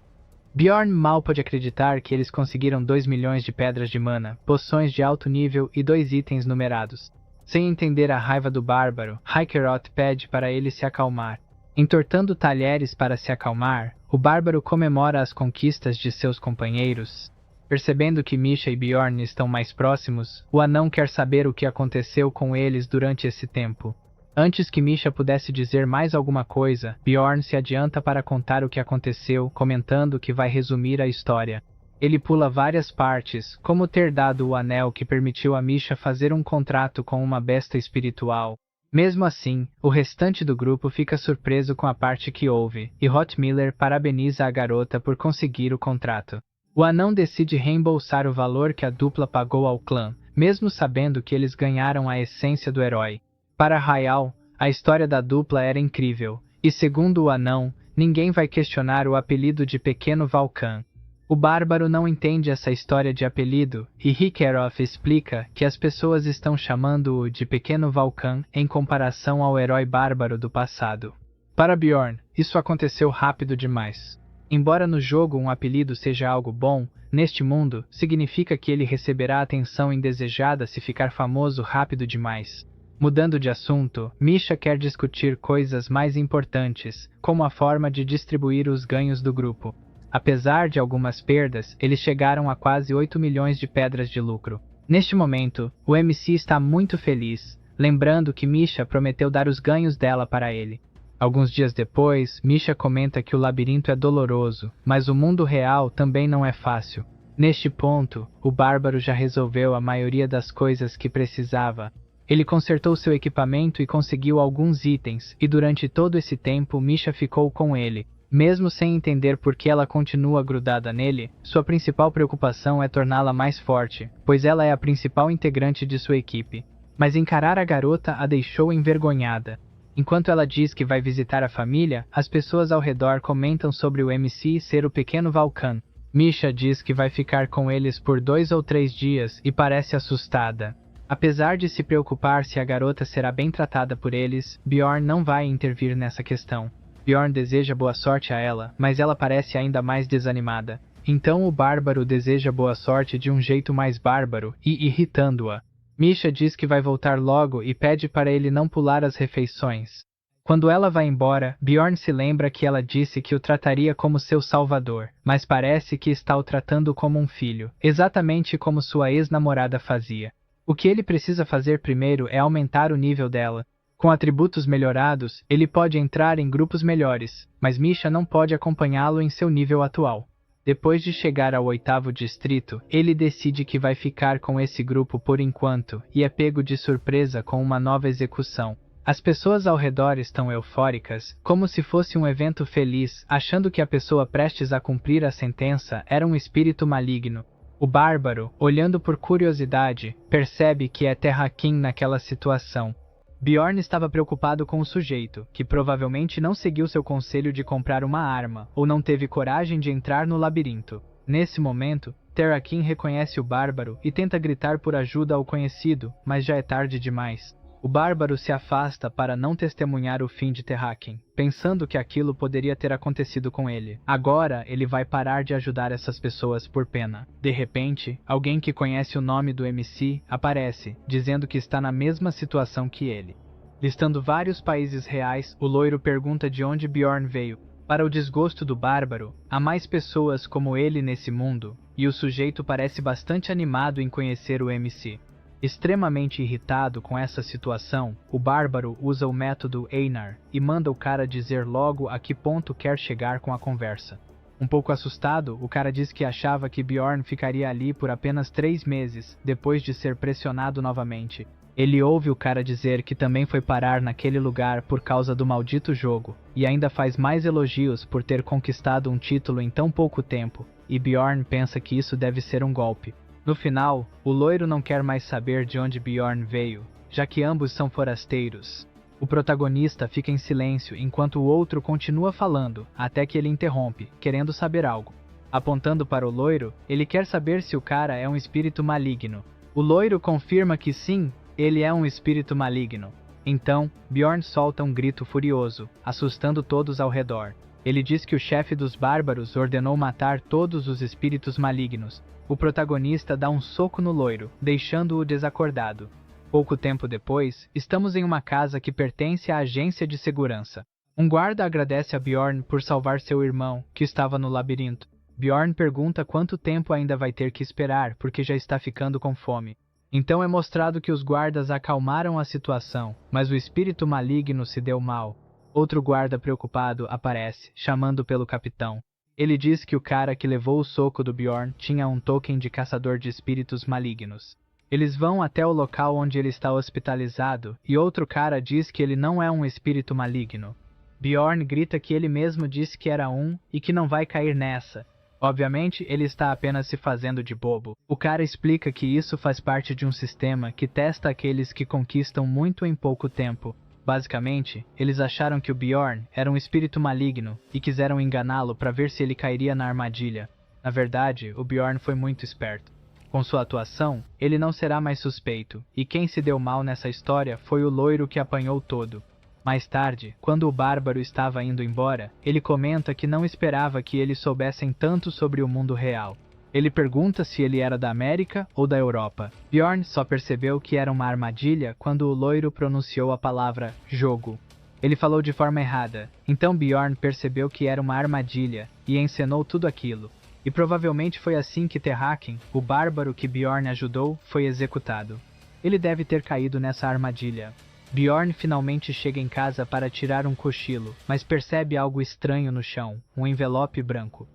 Bjorn mal pode acreditar que eles conseguiram 2 milhões de pedras de mana, poções de alto nível e 2 itens numerados. Sem entender a raiva do bárbaro, Hikaroth pede para ele se acalmar. Entortando talheres para se acalmar, o bárbaro comemora as conquistas de seus companheiros. Percebendo que Misha e Bjorn estão mais próximos, o anão quer saber o que aconteceu com eles durante esse tempo. Antes que Misha pudesse dizer mais alguma coisa, Bjorn se adianta para contar o que aconteceu, comentando que vai resumir a história. Ele pula várias partes, como ter dado o anel que permitiu a Misha fazer um contrato com uma besta espiritual. Mesmo assim, o restante do grupo fica surpreso com a parte que houve, e Hotmiller parabeniza a garota por conseguir o contrato. O anão decide reembolsar o valor que a dupla pagou ao clã, mesmo sabendo que eles ganharam a essência do herói. Para Hayal, a história da dupla era incrível, e segundo o anão, ninguém vai questionar o apelido de Pequeno Vulcan. O bárbaro não entende essa história de apelido, e Hikaroth explica que as pessoas estão chamando-o de Pequeno Vulcan em comparação ao herói bárbaro do passado. Para Bjorn, isso aconteceu rápido demais. Embora no jogo um apelido seja algo bom, neste mundo, significa que ele receberá atenção indesejada se ficar famoso rápido demais. Mudando de assunto, Misha quer discutir coisas mais importantes, como a forma de distribuir os ganhos do grupo. Apesar de algumas perdas, eles chegaram a quase 8 milhões de pedras de lucro. Neste momento, o MC está muito feliz, lembrando que Misha prometeu dar os ganhos dela para ele. Alguns dias depois, Misha comenta que o labirinto é doloroso, mas o mundo real também não é fácil. Neste ponto, o bárbaro já resolveu a maioria das coisas que precisava. Ele consertou seu equipamento e conseguiu alguns itens, e durante todo esse tempo Misha ficou com ele. Mesmo sem entender por que ela continua grudada nele, sua principal preocupação é torná-la mais forte, pois ela é a principal integrante de sua equipe. Mas encarar a garota a deixou envergonhada. Enquanto ela diz que vai visitar a família, as pessoas ao redor comentam sobre o MC ser o Pequeno Vulcan. Misha diz que vai ficar com eles por 2 ou 3 dias e parece assustada. Apesar de se preocupar se a garota será bem tratada por eles, Bjorn não vai intervir nessa questão. Bjorn deseja boa sorte a ela, mas ela parece ainda mais desanimada. Então o bárbaro deseja boa sorte de um jeito mais bárbaro e irritando-a. Misha diz que vai voltar logo e pede para ele não pular as refeições. Quando ela vai embora, Bjorn se lembra que ela disse que o trataria como seu salvador, mas parece que está o tratando como um filho, exatamente como sua ex-namorada fazia. O que ele precisa fazer primeiro é aumentar o nível dela. Com atributos melhorados, ele pode entrar em grupos melhores, mas Misha não pode acompanhá-lo em seu nível atual. Depois de chegar ao 8º distrito, ele decide que vai ficar com esse grupo por enquanto, e é pego de surpresa com uma nova execução. As pessoas ao redor estão eufóricas, como se fosse um evento feliz, achando que a pessoa prestes a cumprir a sentença era um espírito maligno. O bárbaro, olhando por curiosidade, percebe que é Terrakin naquela situação. Bjorn estava preocupado com o sujeito, que provavelmente não seguiu seu conselho de comprar uma arma, ou não teve coragem de entrar no labirinto. Nesse momento, Terrakin reconhece o bárbaro e tenta gritar por ajuda ao conhecido, mas já é tarde demais. O bárbaro se afasta para não testemunhar o fim de Terrakin, pensando que aquilo poderia ter acontecido com ele. Agora ele vai parar de ajudar essas pessoas por pena. De repente, alguém que conhece o nome do MC aparece, dizendo que está na mesma situação que ele. Listando vários países reais, o loiro pergunta de onde Bjorn veio. Para o desgosto do bárbaro, há mais pessoas como ele nesse mundo, e o sujeito parece bastante animado em conhecer o MC. Extremamente irritado com essa situação, o bárbaro usa o método Einar e manda o cara dizer logo a que ponto quer chegar com a conversa. Um pouco assustado, o cara diz que achava que Bjorn ficaria ali por apenas 3 meses, depois de ser pressionado novamente. Ele ouve o cara dizer que também foi parar naquele lugar por causa do maldito jogo, e ainda faz mais elogios por ter conquistado um título em tão pouco tempo, e Bjorn pensa que isso deve ser um golpe. No final, o loiro não quer mais saber de onde Bjorn veio, já que ambos são forasteiros. O protagonista fica em silêncio enquanto o outro continua falando, até que ele interrompe, querendo saber algo. Apontando para o loiro, ele quer saber se o cara é um espírito maligno. O loiro confirma que sim, ele é um espírito maligno. Então, Bjorn solta um grito furioso, assustando todos ao redor. Ele diz que o chefe dos bárbaros ordenou matar todos os espíritos malignos. O protagonista dá um soco no loiro, deixando-o desacordado. Pouco tempo depois, estamos em uma casa que pertence à agência de segurança. Um guarda agradece a Bjorn por salvar seu irmão, que estava no labirinto. Bjorn pergunta quanto tempo ainda vai ter que esperar, porque já está ficando com fome. Então é mostrado que os guardas acalmaram a situação, mas o espírito maligno se deu mal. Outro guarda preocupado aparece, chamando pelo capitão. Ele diz que o cara que levou o soco do Bjorn tinha um token de caçador de espíritos malignos. Eles vão até o local onde ele está hospitalizado, e outro cara diz que ele não é um espírito maligno. Bjorn grita que ele mesmo disse que era um, e que não vai cair nessa. Obviamente, ele está apenas se fazendo de bobo. O cara explica que isso faz parte de um sistema que testa aqueles que conquistam muito em pouco tempo. Basicamente, eles acharam que o Bjorn era um espírito maligno e quiseram enganá-lo para ver se ele cairia na armadilha. Na verdade, o Bjorn foi muito esperto. Com sua atuação, ele não será mais suspeito, e quem se deu mal nessa história foi o loiro que apanhou todo. Mais tarde, quando o bárbaro estava indo embora, ele comenta que não esperava que eles soubessem tanto sobre o mundo real. Ele pergunta se ele era da América ou da Europa. Bjorn só percebeu que era uma armadilha quando o loiro pronunciou a palavra jogo. Ele falou de forma errada, então Bjorn percebeu que era uma armadilha e encenou tudo aquilo. E provavelmente foi assim que Terrakin, o bárbaro que Bjorn ajudou, foi executado. Ele deve ter caído nessa armadilha. Bjorn finalmente chega em casa para tirar um cochilo, mas percebe algo estranho no chão, um envelope branco.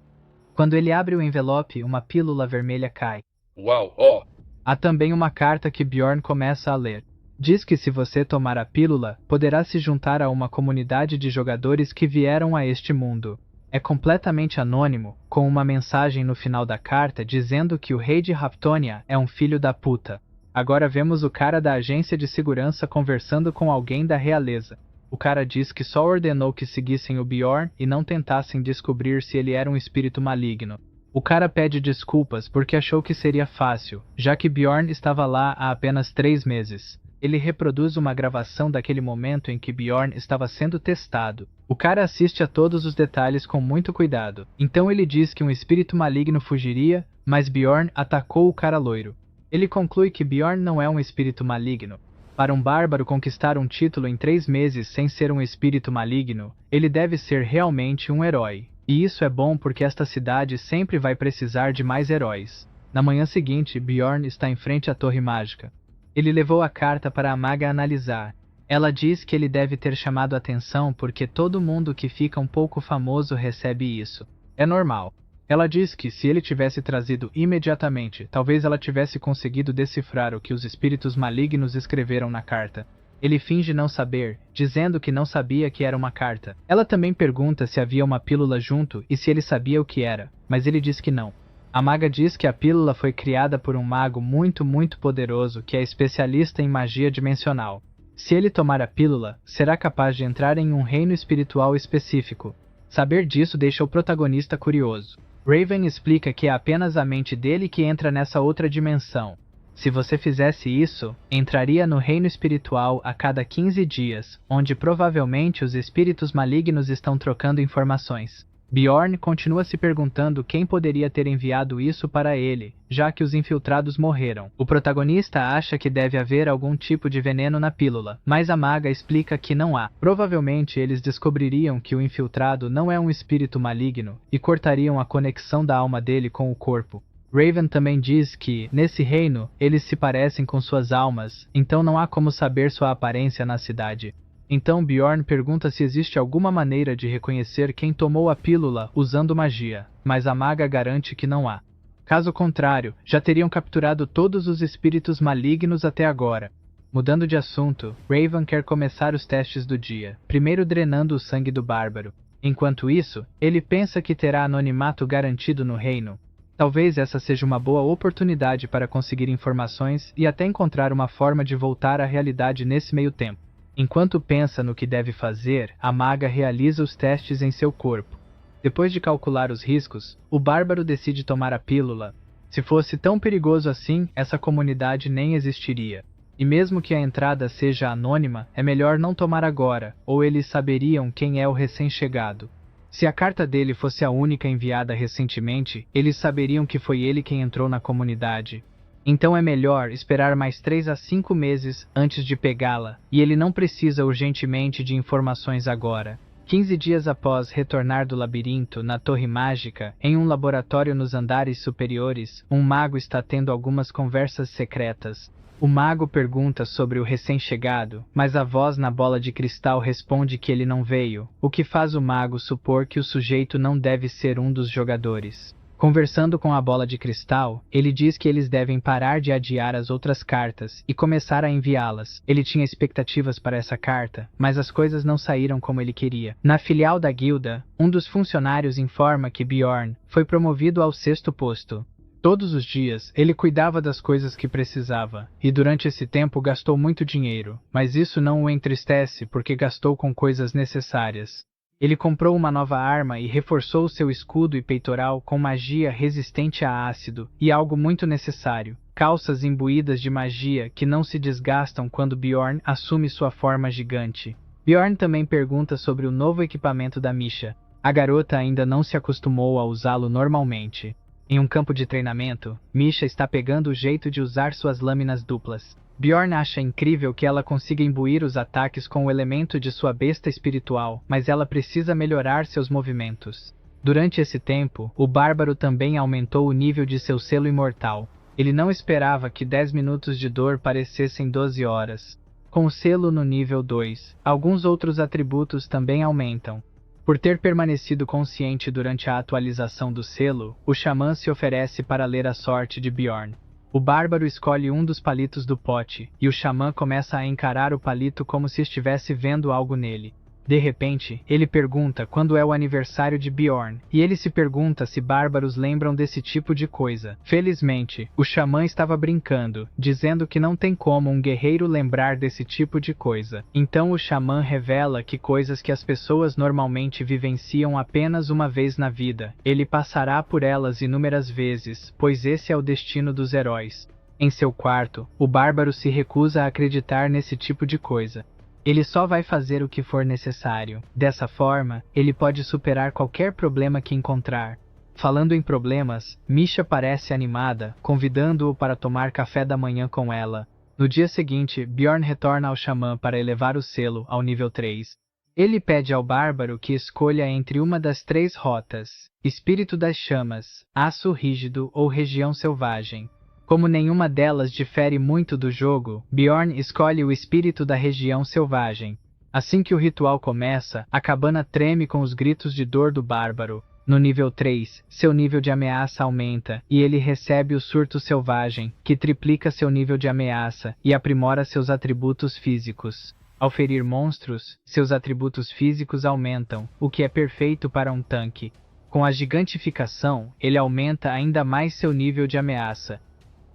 Quando ele abre o envelope, uma pílula vermelha cai. Uau, ó! Há também uma carta que Bjorn começa a ler. Diz que se você tomar a pílula, poderá se juntar a uma comunidade de jogadores que vieram a este mundo. É completamente anônimo, com uma mensagem no final da carta dizendo que o rei de Raptônia é um filho da puta. Agora vemos o cara da agência de segurança conversando com alguém da realeza. O cara diz que só ordenou que seguissem o Bjorn e não tentassem descobrir se ele era um espírito maligno. O cara pede desculpas porque achou que seria fácil, já que Bjorn estava lá há apenas 3 meses. Ele reproduz uma gravação daquele momento em que Bjorn estava sendo testado. O cara assiste a todos os detalhes com muito cuidado. Então ele diz que um espírito maligno fugiria, mas Bjorn atacou o cara loiro. Ele conclui que Bjorn não é um espírito maligno. Para um bárbaro conquistar um título em 3 meses sem ser um espírito maligno, ele deve ser realmente um herói. E isso é bom porque esta cidade sempre vai precisar de mais heróis. Na manhã seguinte, Bjorn está em frente à Torre Mágica. Ele levou a carta para a maga analisar. Ela diz que ele deve ter chamado atenção porque todo mundo que fica um pouco famoso recebe isso. É normal. Ela diz que se ele tivesse trazido imediatamente, talvez ela tivesse conseguido decifrar o que os espíritos malignos escreveram na carta. Ele finge não saber, dizendo que não sabia que era uma carta. Ela também pergunta se havia uma pílula junto e se ele sabia o que era, mas ele diz que não. A maga diz que a pílula foi criada por um mago muito poderoso que é especialista em magia dimensional. Se ele tomar a pílula, será capaz de entrar em um reino espiritual específico. Saber disso deixa o protagonista curioso. Raven explica que é apenas a mente dele que entra nessa outra dimensão. Se você fizesse isso, entraria no reino espiritual a cada 15 dias, onde provavelmente os espíritos malignos estão trocando informações. Bjorn continua se perguntando quem poderia ter enviado isso para ele, já que os infiltrados morreram. O protagonista acha que deve haver algum tipo de veneno na pílula, mas a maga explica que não há. Provavelmente eles descobririam que o infiltrado não é um espírito maligno e cortariam a conexão da alma dele com o corpo. Raven também diz que, nesse reino, eles se parecem com suas almas, então não há como saber sua aparência na cidade. Então Bjorn pergunta se existe alguma maneira de reconhecer quem tomou a pílula usando magia, mas a maga garante que não há. Caso contrário, já teriam capturado todos os espíritos malignos até agora. Mudando de assunto, Raven quer começar os testes do dia, primeiro drenando o sangue do bárbaro. Enquanto isso, ele pensa que terá anonimato garantido no reino. Talvez essa seja uma boa oportunidade para conseguir informações e até encontrar uma forma de voltar à realidade nesse meio tempo. Enquanto pensa no que deve fazer, a maga realiza os testes em seu corpo. Depois de calcular os riscos, o bárbaro decide tomar a pílula. Se fosse tão perigoso assim, essa comunidade nem existiria. E mesmo que a entrada seja anônima, é melhor não tomar agora, ou eles saberiam quem é o recém-chegado. Se a carta dele fosse a única enviada recentemente, eles saberiam que foi ele quem entrou na comunidade. Então é melhor esperar mais 3 a 5 meses antes de pegá-la, e ele não precisa urgentemente de informações agora. 15 dias após retornar do labirinto na Torre Mágica, em um laboratório nos andares superiores, um mago está tendo algumas conversas secretas. O mago pergunta sobre o recém-chegado, mas a voz na bola de cristal responde que ele não veio, o que faz o mago supor que o sujeito não deve ser um dos jogadores. Conversando com a bola de cristal, ele diz que eles devem parar de adiar as outras cartas e começar a enviá-las. Ele tinha expectativas para essa carta, mas as coisas não saíram como ele queria. Na filial da guilda, um dos funcionários informa que Bjorn foi promovido ao 6º posto. Todos os dias, ele cuidava das coisas que precisava, e durante esse tempo gastou muito dinheiro, mas isso não o entristece porque gastou com coisas necessárias. Ele comprou uma nova arma e reforçou seu escudo e peitoral com magia resistente a ácido, e algo muito necessário, calças imbuídas de magia que não se desgastam quando Bjorn assume sua forma gigante. Bjorn também pergunta sobre o novo equipamento da Misha. A garota ainda não se acostumou a usá-lo normalmente. Em um campo de treinamento, Misha está pegando o jeito de usar suas lâminas duplas. Bjorn acha incrível que ela consiga imbuir os ataques com o elemento de sua besta espiritual, mas ela precisa melhorar seus movimentos. Durante esse tempo, o bárbaro também aumentou o nível de seu selo imortal. Ele não esperava que 10 minutos de dor parecessem 12 horas. Com o selo no nível 2, alguns outros atributos também aumentam. Por ter permanecido consciente durante a atualização do selo, o xamã se oferece para ler a sorte de Bjorn. O bárbaro escolhe um dos palitos do pote, e o xamã começa a encarar o palito como se estivesse vendo algo nele. De repente, ele pergunta quando é o aniversário de Bjorn, e ele se pergunta se bárbaros lembram desse tipo de coisa. Felizmente, o xamã estava brincando, dizendo que não tem como um guerreiro lembrar desse tipo de coisa. Então o xamã revela que coisas que as pessoas normalmente vivenciam apenas uma vez na vida, ele passará por elas inúmeras vezes, pois esse é o destino dos heróis. Em seu quarto, o bárbaro se recusa a acreditar nesse tipo de coisa. Ele só vai fazer o que for necessário. Dessa forma, ele pode superar qualquer problema que encontrar. Falando em problemas, Misha parece animada, convidando-o para tomar café da manhã com ela. No dia seguinte, Bjorn retorna ao xamã para elevar o selo ao nível 3. Ele pede ao bárbaro que escolha entre uma das 3 rotas: Espírito das Chamas, Aço Rígido ou Região Selvagem. Como nenhuma delas difere muito do jogo, Bjorn escolhe o espírito da região selvagem. Assim que o ritual começa, a cabana treme com os gritos de dor do bárbaro. No nível 3, seu nível de ameaça aumenta, e ele recebe o surto selvagem, que triplica seu nível de ameaça e aprimora seus atributos físicos. Ao ferir monstros, seus atributos físicos aumentam, o que é perfeito para um tanque. Com a gigantificação, ele aumenta ainda mais seu nível de ameaça.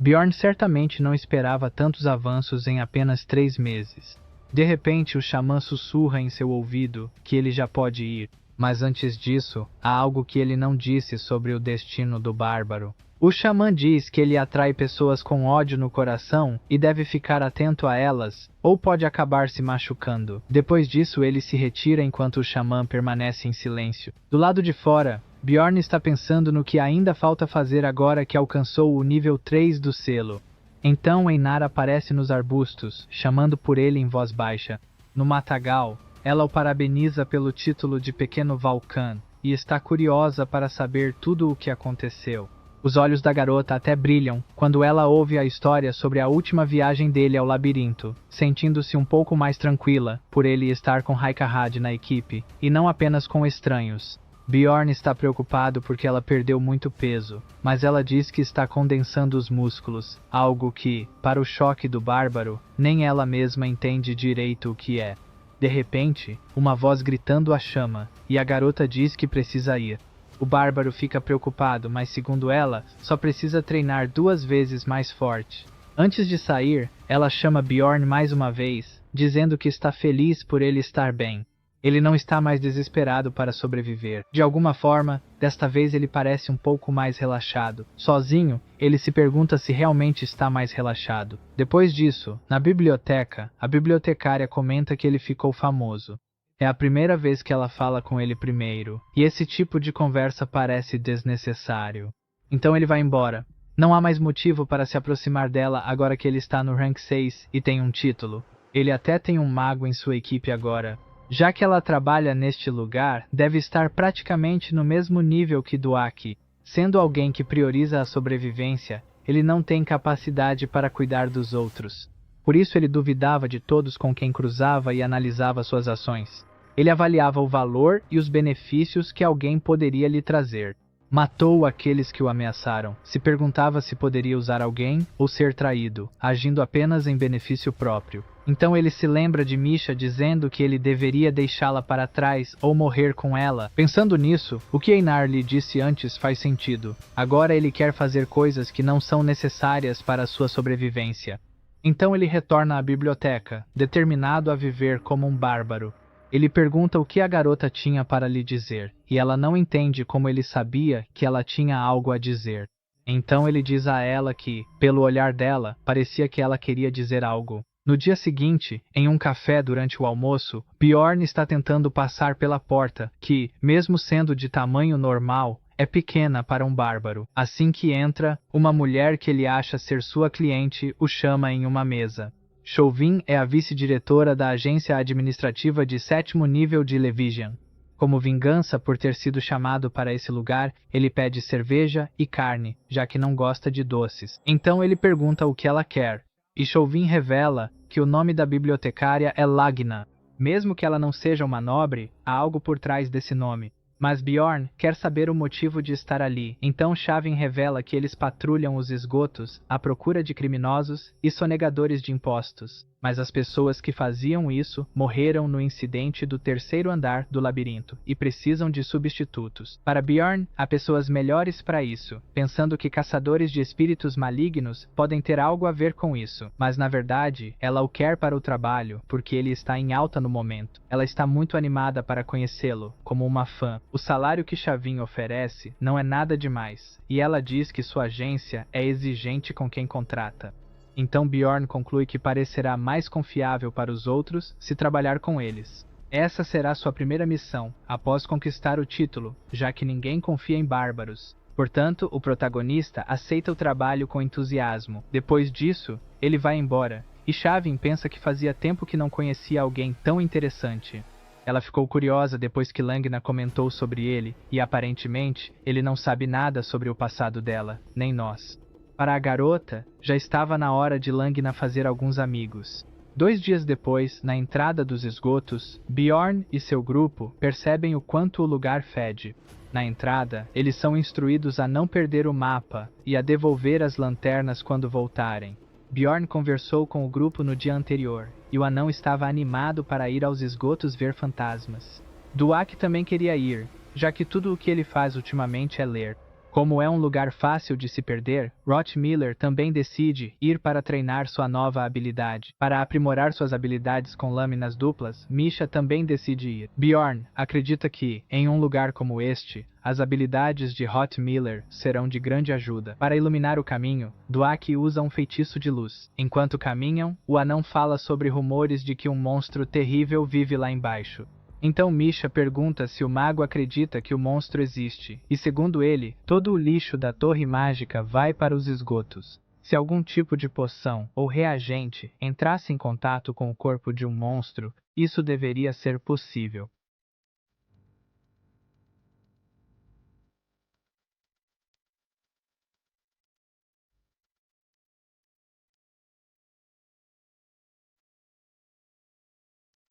Bjorn certamente não esperava tantos avanços em apenas 3 meses. De repente, o xamã sussurra em seu ouvido que ele já pode ir, mas antes disso, há algo que ele não disse sobre o destino do bárbaro. O xamã diz que ele atrai pessoas com ódio no coração e deve ficar atento a elas, ou pode acabar se machucando. Depois disso, ele se retira enquanto o xamã permanece em silêncio. Do lado de fora, Bjorn está pensando no que ainda falta fazer agora que alcançou o nível 3 do selo. Então Einar aparece nos arbustos, chamando por ele em voz baixa. No matagal, ela o parabeniza pelo título de Pequeno Vulcan e está curiosa para saber tudo o que aconteceu. Os olhos da garota até brilham quando ela ouve a história sobre a última viagem dele ao labirinto, sentindo-se um pouco mais tranquila por ele estar com Raikard na equipe, e não apenas com estranhos. Bjorn está preocupado porque ela perdeu muito peso, mas ela diz que está condensando os músculos, algo que, para o choque do bárbaro, nem ela mesma entende direito o que é. De repente, uma voz gritando a chama, e a garota diz que precisa ir. O bárbaro fica preocupado, mas segundo ela, só precisa treinar 2 vezes mais forte. Antes de sair, ela chama Bjorn mais uma vez, dizendo que está feliz por ele estar bem. Ele não está mais desesperado para sobreviver. De alguma forma, desta vez ele parece um pouco mais relaxado. Sozinho, ele se pergunta se realmente está mais relaxado. Depois disso, na biblioteca, a bibliotecária comenta que ele ficou famoso. É a primeira vez que ela fala com ele primeiro, e esse tipo de conversa parece desnecessário. Então ele vai embora. Não há mais motivo para se aproximar dela agora que ele está no rank 6 e tem um título. Ele até tem um mago em sua equipe agora. Já que ela trabalha neste lugar, deve estar praticamente no mesmo nível que Duaki. Sendo alguém que prioriza a sobrevivência, ele não tem capacidade para cuidar dos outros. Por isso ele duvidava de todos com quem cruzava e analisava suas ações. Ele avaliava o valor e os benefícios que alguém poderia lhe trazer. Matou aqueles que o ameaçaram. Se perguntava se poderia usar alguém ou ser traído, agindo apenas em benefício próprio. Então ele se lembra de Misha dizendo que ele deveria deixá-la para trás ou morrer com ela. Pensando nisso, o que Einar lhe disse antes faz sentido. Agora ele quer fazer coisas que não são necessárias para sua sobrevivência. Então ele retorna à biblioteca, determinado a viver como um bárbaro. Ele pergunta o que a garota tinha para lhe dizer, e ela não entende como ele sabia que ela tinha algo a dizer. Então ele diz a ela que, pelo olhar dela, parecia que ela queria dizer algo. No dia seguinte, em um café durante o almoço, Bjorn está tentando passar pela porta, que, mesmo sendo de tamanho normal, é pequena para um bárbaro. Assim que entra, uma mulher que ele acha ser sua cliente o chama em uma mesa. Chauvin é a vice-diretora da agência administrativa de 7º nível de Levision. Como vingança por ter sido chamado para esse lugar, ele pede cerveja e carne, já que não gosta de doces. Então ele pergunta o que ela quer, e Chauvin revela que o nome da bibliotecária é Lagna. Mesmo que ela não seja uma nobre, há algo por trás desse nome. Mas Bjorn quer saber o motivo de estar ali, então Chauvin revela que eles patrulham os esgotos à procura de criminosos e sonegadores de impostos. Mas as pessoas que faziam isso morreram no incidente do 3º andar do labirinto e precisam de substitutos. Para Bjorn, há pessoas melhores para isso, pensando que caçadores de espíritos malignos podem ter algo a ver com isso. Mas na verdade, ela o quer para o trabalho, porque ele está em alta no momento. Ela está muito animada para conhecê-lo, como uma fã. O salário que Chauvin oferece não é nada demais, e ela diz que sua agência é exigente com quem contrata. Então Bjorn conclui que parecerá mais confiável para os outros se trabalhar com eles. Essa será sua primeira missão, após conquistar o título, já que ninguém confia em bárbaros. Portanto, o protagonista aceita o trabalho com entusiasmo. Depois disso, ele vai embora, e Chauvin pensa que fazia tempo que não conhecia alguém tão interessante. Ela ficou curiosa depois que Lagna comentou sobre ele, e aparentemente, ele não sabe nada sobre o passado dela, nem nós. Para a garota, já estava na hora de Lagna fazer alguns amigos. 2 dias depois, na entrada dos esgotos, Bjorn e seu grupo percebem o quanto o lugar fede. Na entrada, eles são instruídos a não perder o mapa e a devolver as lanternas quando voltarem. Bjorn conversou com o grupo no dia anterior, e o anão estava animado para ir aos esgotos ver fantasmas. Duaki também queria ir, já que tudo o que ele faz ultimamente é ler. Como é um lugar fácil de se perder, Rottmiller também decide ir para treinar sua nova habilidade. Para aprimorar suas habilidades com lâminas duplas, Misha também decide ir. Bjorn acredita que, em um lugar como este, as habilidades de Rottmiller serão de grande ajuda. Para iluminar o caminho, Dwack usa um feitiço de luz. Enquanto caminham, o anão fala sobre rumores de que um monstro terrível vive lá embaixo. Então Misha pergunta se o mago acredita que o monstro existe, e segundo ele, todo o lixo da torre mágica vai para os esgotos. Se algum tipo de poção ou reagente entrasse em contato com o corpo de um monstro, isso deveria ser possível.